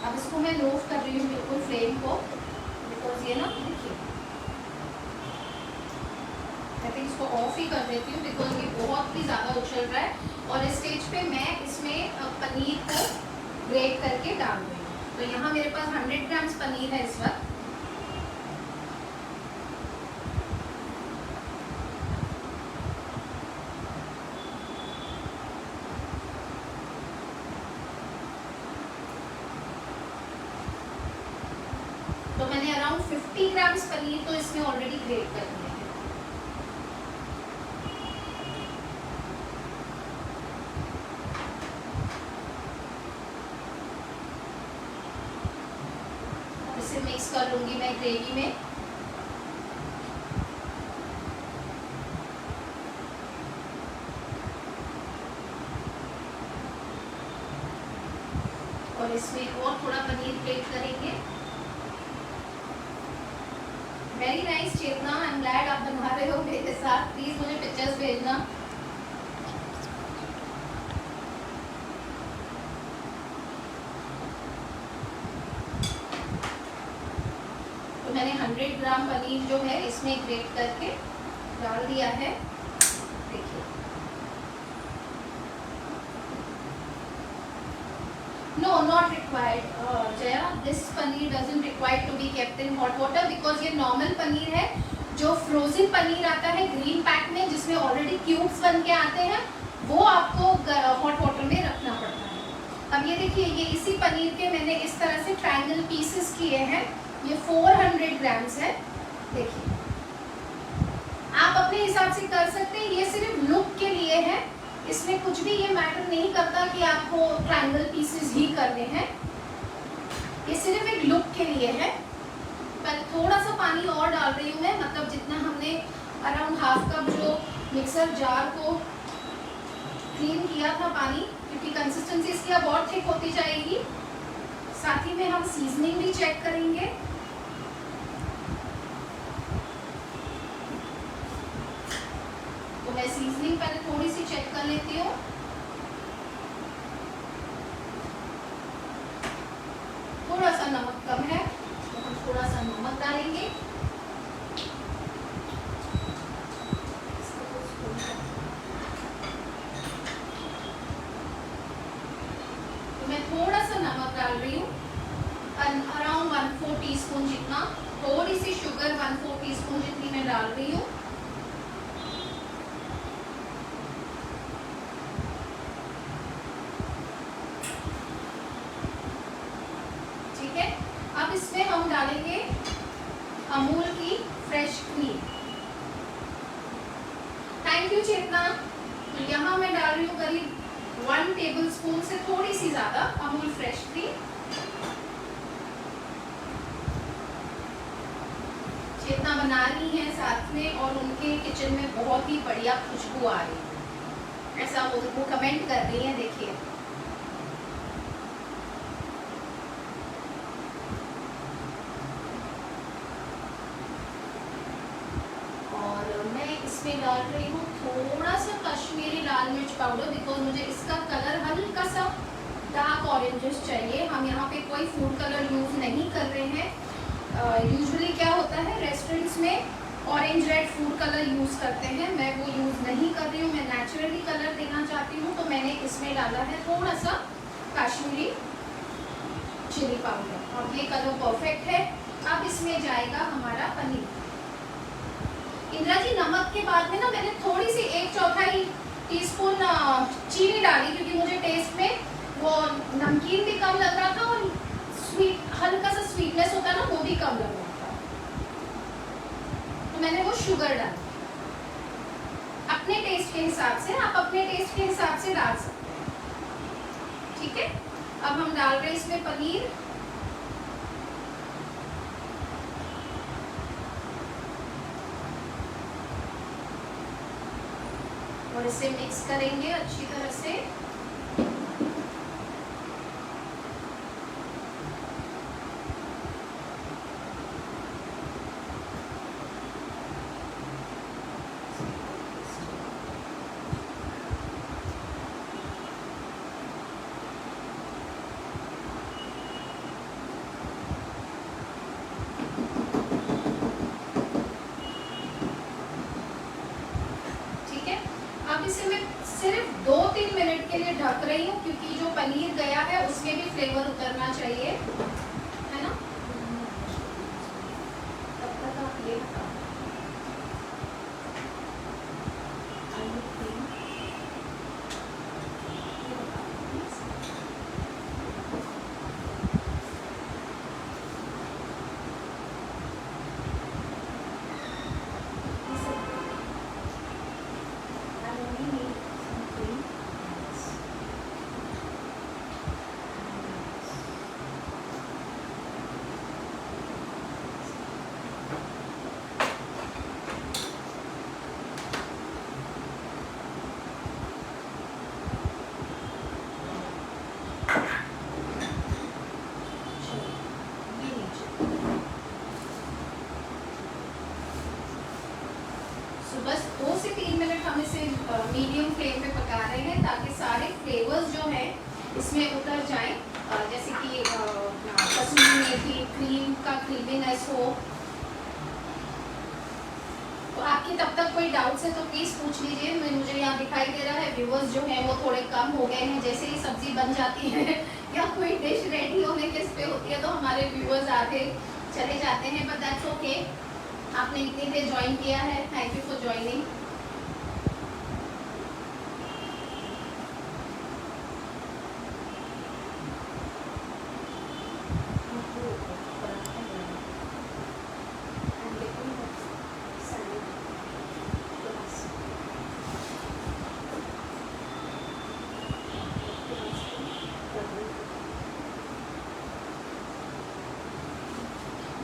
अब इसको मैं लो कर रही हूँ बिल्कुल फ्लेम को, बिकॉज ये ना देखिए मैं तो इसको ऑफ ही कर देती हूँ बिकॉज ये बहुत ही ज़्यादा उछल रहा है। और इस स्टेज पे मैं इसमें पनीर को ग्रेट करके डाल रही हूँ। तो यहाँ मेरे पास 100 ग्राम्स पनीर है इस वक्त। तो मैंने अराउंड 50 ग्राम्स पनीर तो इसमें ऑलरेडी ग्रेट कर दिया है। अब इसे मिक्स कर लूंगी मैं ग्रेवी में। और इसमें और थोड़ा पनीर ग्रेट करेंगे। Very nice Chetna, I am glad आप बना रहे हो मेरे साथ। प्लीज मुझे पिक्चर्स भेजना। तो मैंने 100 ग्राम पनीर जो है इसमें ग्रेट करके डाल दिया है, देखिए। No, not required, Jaya. This paneer doesn't require to be kept in hot water because ये normal पनीर है। जो फ्रोजन पनीर आता है ग्रीन पैक में जिसमें ऑलरेडी क्यूब्स बन के आते हैं, वो आपको हॉट वाटर में रखना पड़ता है। अब ये देखिए, ये इसी पनीर के मैंने इस तरह से ट्रायंगल पीसेस किए हैं। ये 400 ग्राम्स है, देखिए। आप अपने हिसाब से कर सकते हैं, ये सिर्फ लुक के लिए है। इसमें कुछ भी ये मैटर नहीं करता कि आपको ट्रायंगल पीसेस ही करने हैं, ये सिर्फ एक लुक के लिए है। पर थोड़ा सा पानी और डाल रही हूँ मैं, मतलब जितना हमने अराउंड हाफ कप जो मिक्सर जार को क्लीन किया था पानी, क्योंकि कंसिस्टेंसी इसकी अब और थिक होती जाएगी। साथ ही में हम सीजनिंग भी चेक करेंगे। तो मैं सीजनिंग पहले थोड़ी सी चेक कर लेती हूँ। थोड़ा सा नमक कम है तो हम थोड़ा सा नमक डालेंगे। तो मैं थोड़ा सा नमक डाल रही हूँ, अराउंड 1/4 टीस्पून जितना। थोड़ी सी शुगर 1/4 टीस्पून जितनी मैं डाल रही हूँ। अब इसमें हम डालेंगे अमूल की फ्रेश क्रीम। थैंक यू चेतना। तो यहाँ मैं डाल रही हूँ करीब 1 टेबलस्पून से थोड़ी सी ज्यादा अमूल फ्रेश क्रीम। चेतना बना रही हैं साथ में और उनके किचन में बहुत ही बढ़िया खुशबू आ रही है, ऐसा वो कमेंट कर रही हैं, देखिए। इसमें डाल रही हूँ थोड़ा सा कश्मीरी लाल मिर्च पाउडर, बिकॉज मुझे इसका कलर हल्का सा डार्क ऑरेंजेस चाहिए। हम यहाँ पे कोई फूड कलर यूज़ नहीं कर रहे हैं। यूजुअली क्या होता है रेस्टोरेंट्स में orange red food colour use करते हैं, मैं वो यूज़ नहीं कर रही हूँ। मैं नेचुरली कलर देना चाहती हूँ, तो मैंने इसमें डाला है थोड़ा सा कश्मीरी चिली पाउडर। अब ये कलर परफेक्ट है। अब इसमें जाएगा हमारा पनीर। इंदिरा जी, नमक के बाद में ना मैंने थोड़ी सी 1/4 टीस्पून चीनी डाली, क्योंकि मुझे टेस्ट में वो नमकीन भी कम लग रहा था और स्वीट, हल्का सा स्वीटनेस होता है ना, वो भी कम लग रहा था, तो मैंने वो शुगर डाली। अपने टेस्ट के हिसाब से, आप अपने टेस्ट के हिसाब से डाल सकते हैं, ठीक है। अब हम डाल रहे हैं इसमें पनीर। और इसे मिक्स करेंगे अच्छी तरह से। अब इसे मैं सिर्फ 2-3 मिनट के लिए ढक रही हूँ, क्योंकि जो पनीर गया है उसमें भी फ्लेवर उतरना चाहिए, है ना। तब तक आप ये बताओ, बस 2 से 3 मिनट हम इसे मीडियम फ्लेम पे पका रहे हैं, ताकि सारे फ्लेवर्स जो हैं इसमें उतर जाएं, जैसे कि कसूरी मेथी, क्रीम का क्रीमीनेस हो। तो आपके तब तक कोई डाउट्स है तो प्लीज़ पूछ लीजिए। मुझे यहाँ दिखाई दे रहा है व्यूवर्स जो हैं वो थोड़े कम हो गए हैं। जैसे ही सब्जी बन जाती है या कोई डिश रेडी होने के इस पे होती है, तो हमारे व्यूवर्स आगे चले जाते हैं, बट दैट्स ओके। आपने इतनी देर ज्वाइन किया है, thank you for joining.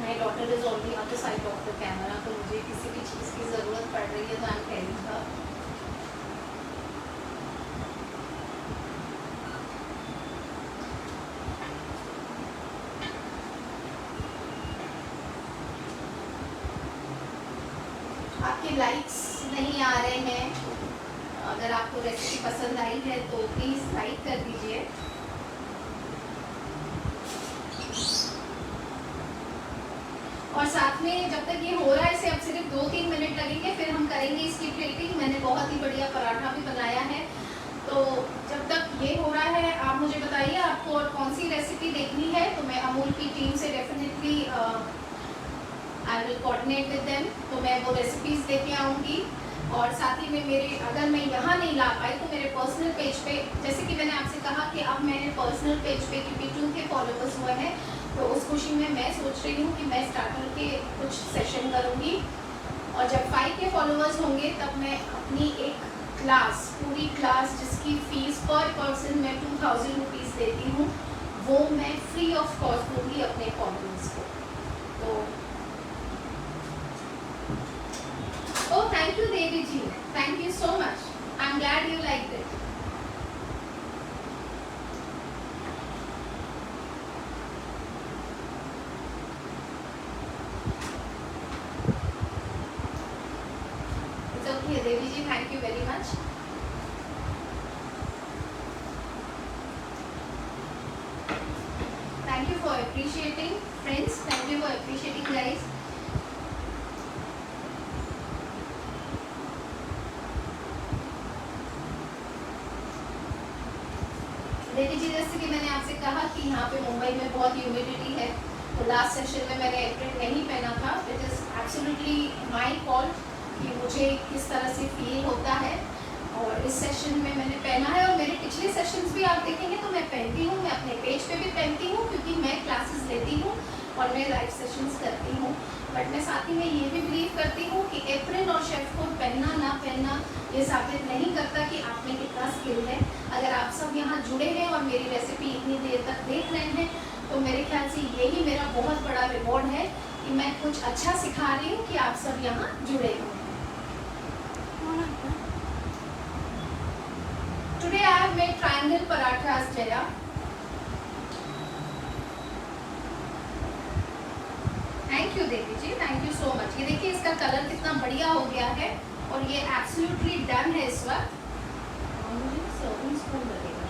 My daughter is on the other side of the camera, तो मुझे किसी भी चीज़ की ज़रूरत पड़ रही है तो आई एम टेलिंग हर। आपके लाइक्स नहीं आ रहे हैं, अगर आपको रेसिपी पसंद आई है तो प्लीज़ लाइक कर दीजिए। और साथ में जब तक ये हो रहा है, इसे अब सिर्फ 2-3 मिनट लगेंगे, फिर हम करेंगे इसकी प्लेटिंग। मैंने बहुत ही बढ़िया पराठा भी बनाया है, तो जब तक ये हो रहा है आप मुझे बताइए आपको और कौन सी रेसिपी देखनी है, तो मैं अमूल की टीम से definitely I will coordinate with them, तो मैं वो रेसिपीज़ लेके आऊँगी। और साथ ही में मेरे, अगर मैं यहाँ नहीं ला पाई तो मेरे पर्सनल पेज पे, जैसे कि मैंने आपसे कहा कि अब मैंने पर्सनल पेज पे क्योंकि 2 के फॉलोवर्स हुए हैं, तो उस खुशी में मैं सोच रही हूँ कि मैं स्टार्टर के कुछ सेशन करूँगी, और जब 5 के फॉलोवर्स होंगे तब मैं अपनी एक क्लास, पूरी क्लास जिसकी फ़ीस पर पर्सन मैं 2000 रुपीज़ देती हूँ, वो मैं फ्री ऑफ कॉस्ट दूँगी अपने फॉलोवर्स को। तो oh, thank you Devi ji, thank you so much, I'm glad you liked it. It's okay Devi ji, thank you very much. Thank you for appreciating friends, thank you for appreciating guys. देवी जी, जैसे कि कि मैंने आपसे कहा कि यहाँ पे मुंबई में बहुत ह्यूमिडिटी है, तो लास्ट सेशन में मैंने एप्रन नहीं पहना था। It is absolutely my fault कि मुझे किस तरह से फील होता है, और इस सेशन में मैंने पहना है। और मेरे पिछले सेशंस भी आप देखेंगे तो मैं पहनती हूँ, मैं अपने पेज पे भी पहनती हूँ, क्योंकि मैं क्लासेस लेती हूँ और मैं लाइव सेशंस करती हूँ। बट मैं साथ ही में ये भी बिलीव करती हूँ कि एप्रन और शेफ कोट पहनना ना पहनना ये साबित नहीं करता कि आप में कितना स्किल है। अगर आप सब यहाँ जुड़े हैं और मेरी रेसिपी इतनी देर तक देख रहे हैं, तो मेरे ख्याल से यही मेरा बहुत बड़ा रिवॉर्ड है कि मैं कुछ अच्छा सिखा रही हूँ कि आप सब यहाँ जुड़े हुए हैं। Today I have made triangle parathas, Jaya. Thank you Devi ji, thank you so much. ये देखिए इसका कलर कितना बढ़िया हो गया है और ये एब्सोल्युटली डन है इस वक्त। मुझे सर्विंग स्पून लगेगा,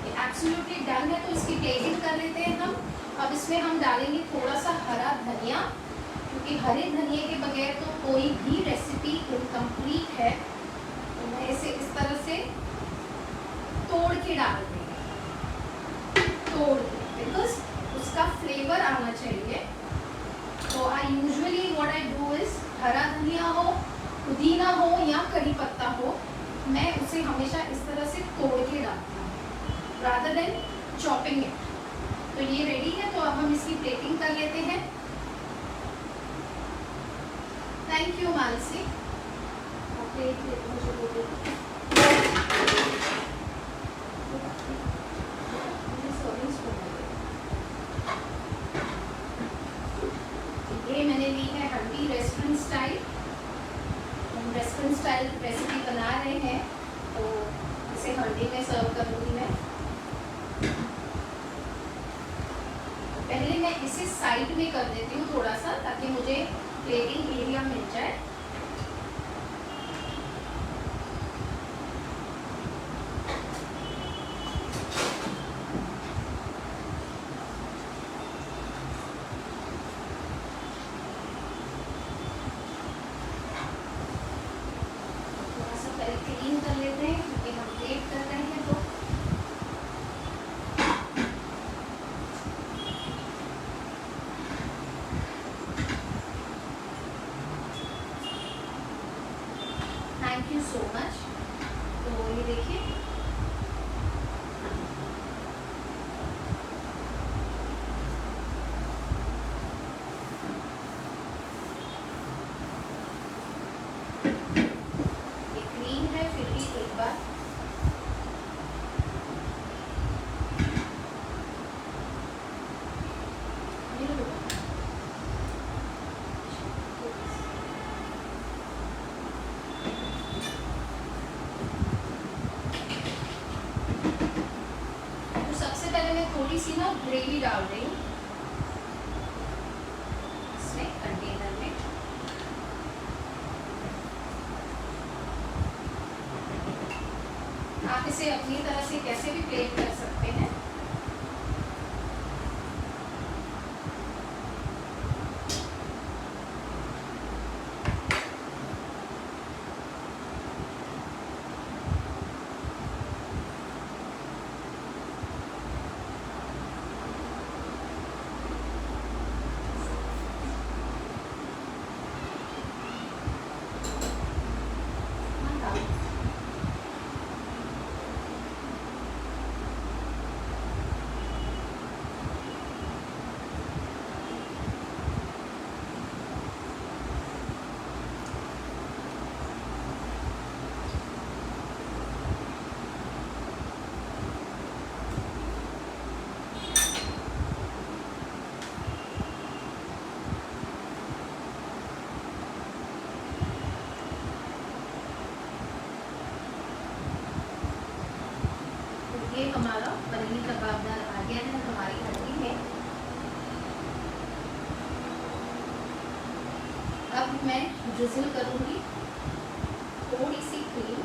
ये एब्सोल्युटली डन है, तो इसकी प्लेटिंग कर लेते हैं हम। अब इसमें हम डालेंगे थोड़ा सा हरा धनिया, क्योंकि हरे धनिए के बगैर तो कोई भी रेसिपी इनकम्प्लीट है। तो मैं इसे इस तरह से तोड़ के डाल देंगे, तोड़ के, बिकॉज उसका फ्लेवर आना चाहिए। तो I usually what I do is, हरा धनिया हो, पुदीना हो या करी पत्ता हो, मैं उसे हमेशा इस तरह से तोड़ के डालती हूँ रादर देन चॉपिंग इट। तो ये रेडी है, तो अब हम इसकी प्लेटिंग कर लेते हैं। थैंक यू मानसी, प्लेट मुझे दे दो। ये मैंने ली है हंडी रेस्टोरेंट स्टाइल। हम रेस्टोरेंट स्टाइल रेसिपी बना रहे हैं, तो इसे हंडी में सर्व करूँगी मैं। पहले मैं इसे साइड में कर देती हूँ थोड़ा सा, ताकि मुझे प्लेटिंग एरिया मिल जाए। थोड़ा सा पहले क्लीन कर लेते हैं, क्योंकि हम प्लेट कर रहे हैं। तो थैंक यू सो मच। तो ये देखिए, ये क्लीन है, फिर भी एक बार थोड़ी सी ना ग्रेवी डाल रही हूँ इसमें कंटेनर में। आप इसे अपनी तरह से कैसे भी प्लेट कर सकते हैं। ये हमारा पनीर कबाबदार आ गया है हमारी हंडी में। अब मैं ड्रिजल करूंगी थोड़ी सी क्रीम।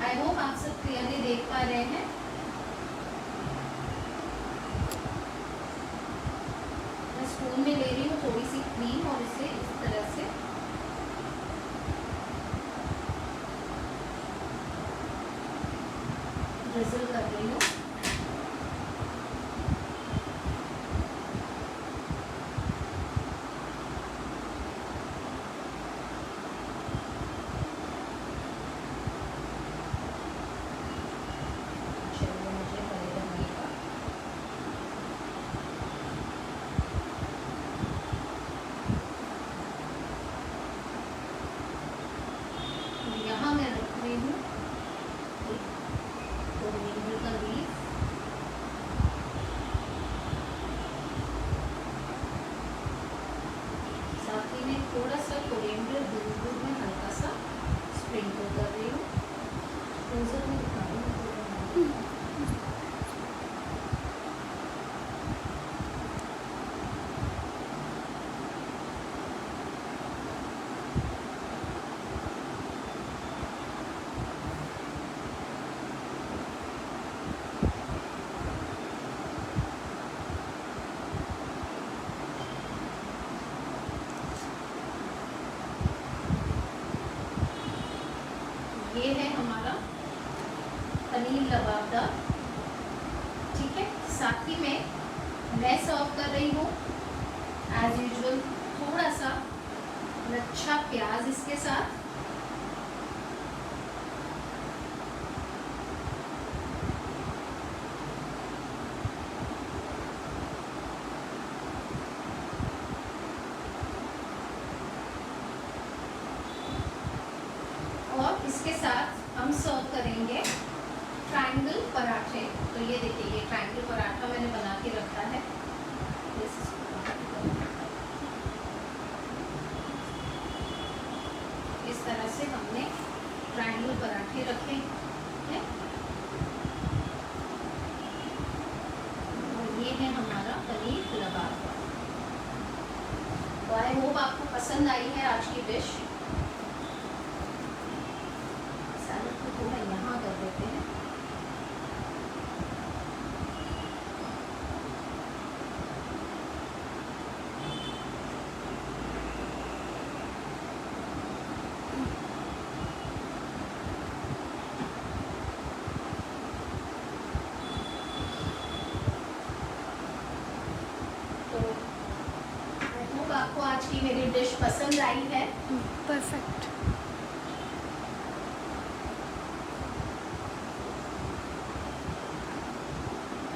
आई होप आप सब क्लियरली देख पा रहे हैं। मैं स्पून में ले रही हूँ थोड़ी सी क्रीम और इसे drizzle कर रही हूँ। यहाँ मैं रख रही हूँ कोरिएंडर का लीफ, साथ ही में थोड़ा सा कोरिएंडर दूध में हल्का सा स्प्रिंकल कर रही हूँ। फ्रोजन में दिखा रही हूँ। ये है हमारा पनीर लबाबदार, ठीक है। साथ ही में मैं सर्व कर रही हूँ एज यूजुअल थोड़ा सा लच्छा प्याज इसके साथ। और इसके साथ हम सर्व करेंगे ट्रायंगल पराठे। तो ये देखिए, ये ट्रायंगल पराठा मैंने बना के रखा है। इस तरह से हमने ट्रायंगल पराठे रखे हैं और ये है हमारा पनीर लबाबदार। तो आई होप आपको पसंद आई है आज की डिश। थोड़ा यहाँ कर देते हैं। तो आई होप आपको आज की मेरी डिश पसंद आई है। Perfect.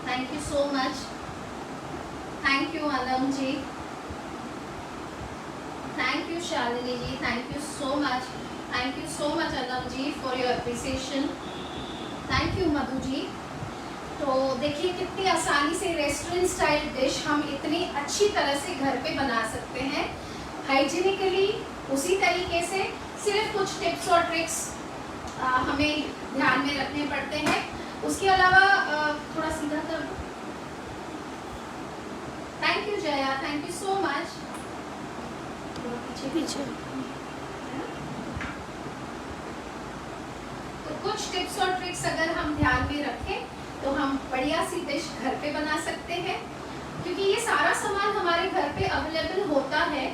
Thank you so much. Thank you Anam ji. Thank you Shalini ji. Thank you so much. Thank you so much Anam ji for your appreciation. Thank you Madhu ji. तो देखिए कितनी आसानी से restaurant style dish हम इतनी अच्छी तरह से घर पे बना सकते हैं, हाइजीनिकली उसी तरीके से। सिर्फ कुछ टिप्स और ट्रिक्स हमें ध्यान में रखने पड़ते हैं। उसके अलावा थोड़ा सीधा कर दो। Thank you Jaya, thank you so much. पीछे तो कुछ टिप्स और ट्रिक्स अगर हम ध्यान में रखें तो हम बढ़िया सी डिश घर पे बना सकते हैं, क्योंकि ये सारा सामान हमारे घर पे अवेलेबल होता है।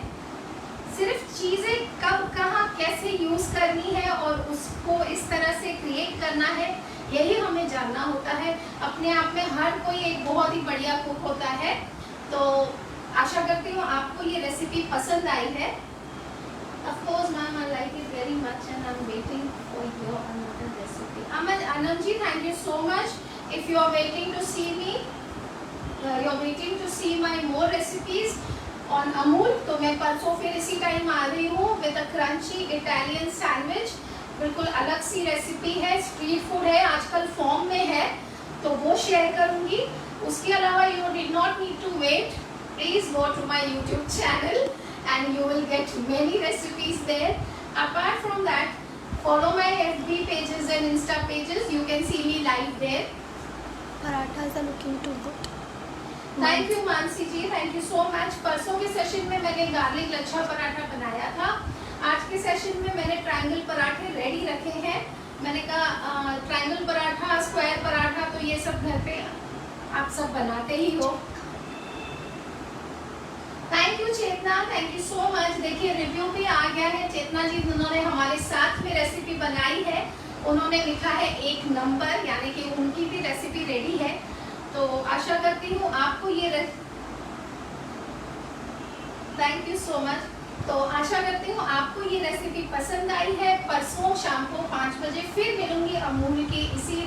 सिर्फ चीज़ें कब कहाँ कैसे यूज़ करनी है और उसको इस तरह से क्रिएट करना है, यही हमें जानना होता है। अपने आप में हर कोई एक बहुत ही बढ़िया कुक होता है। तो आशा करती हूँ आपको ये रेसिपी पसंद आई है। Of course, ma'am, I like it very much and I'm waiting for your another recipe. Anam ji, thank you so much. If you are waiting to see me, you're waiting to see my more recipes on Amul, तो मैं परसों फिर इसी time आ रही हूँ with a crunchy Italian sandwich। बिल्कुल अलग सी recipe है, स्ट्रीट फूड है, आजकल फॉर्म में है, तो वो शेयर करूँगी। उसके अलावा you did not need to wait. Please go to my YouTube channel and you will get many recipes there. Apart from that, follow my FB pages and Insta pages. You can see me live there. Parathas are looking too good. Thank you Mansi ji, thank you so much. परसों के session में मैंने garlic lachha paratha बनाया था। आज के session में मैंने ट्रायंगल पराठे रेडी रखे हैं। मैंने कहा ट्रायंगल पराठा, स्क्वायर पराठा, तो ये सब घर पे आप सब बनाते ही हो। Thank you Chetna, thank you so much. देखिए रिव्यू भी आ गया है। चेतना जी, जिन्होंने हमारे साथ में रेसिपी बनाई है, उन्होंने लिखा है 1 नंबर, यानी कि उनकी भी रेसिपी रेडी है। तो आशा करती हूँ आपको ये थैंक यू सो मच। तो आशा करती हूँ आपको ये रेसिपी पसंद आई है। परसों शाम को 5 बजे फिर मिलूंगी अमूल की इसी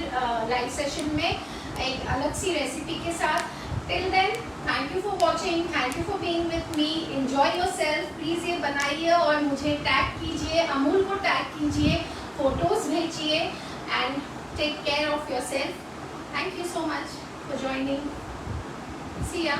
लाइव सेशन में एक अलग सी रेसिपी के साथ। Till then thank you for watching, thank you for being with me. Enjoy yourself. Please ये बनाइए और मुझे टैग कीजिए, अमूल को टैग कीजिए, फोटोज़ भेजिए and take care of yourself. Thank you so much for joining. See या।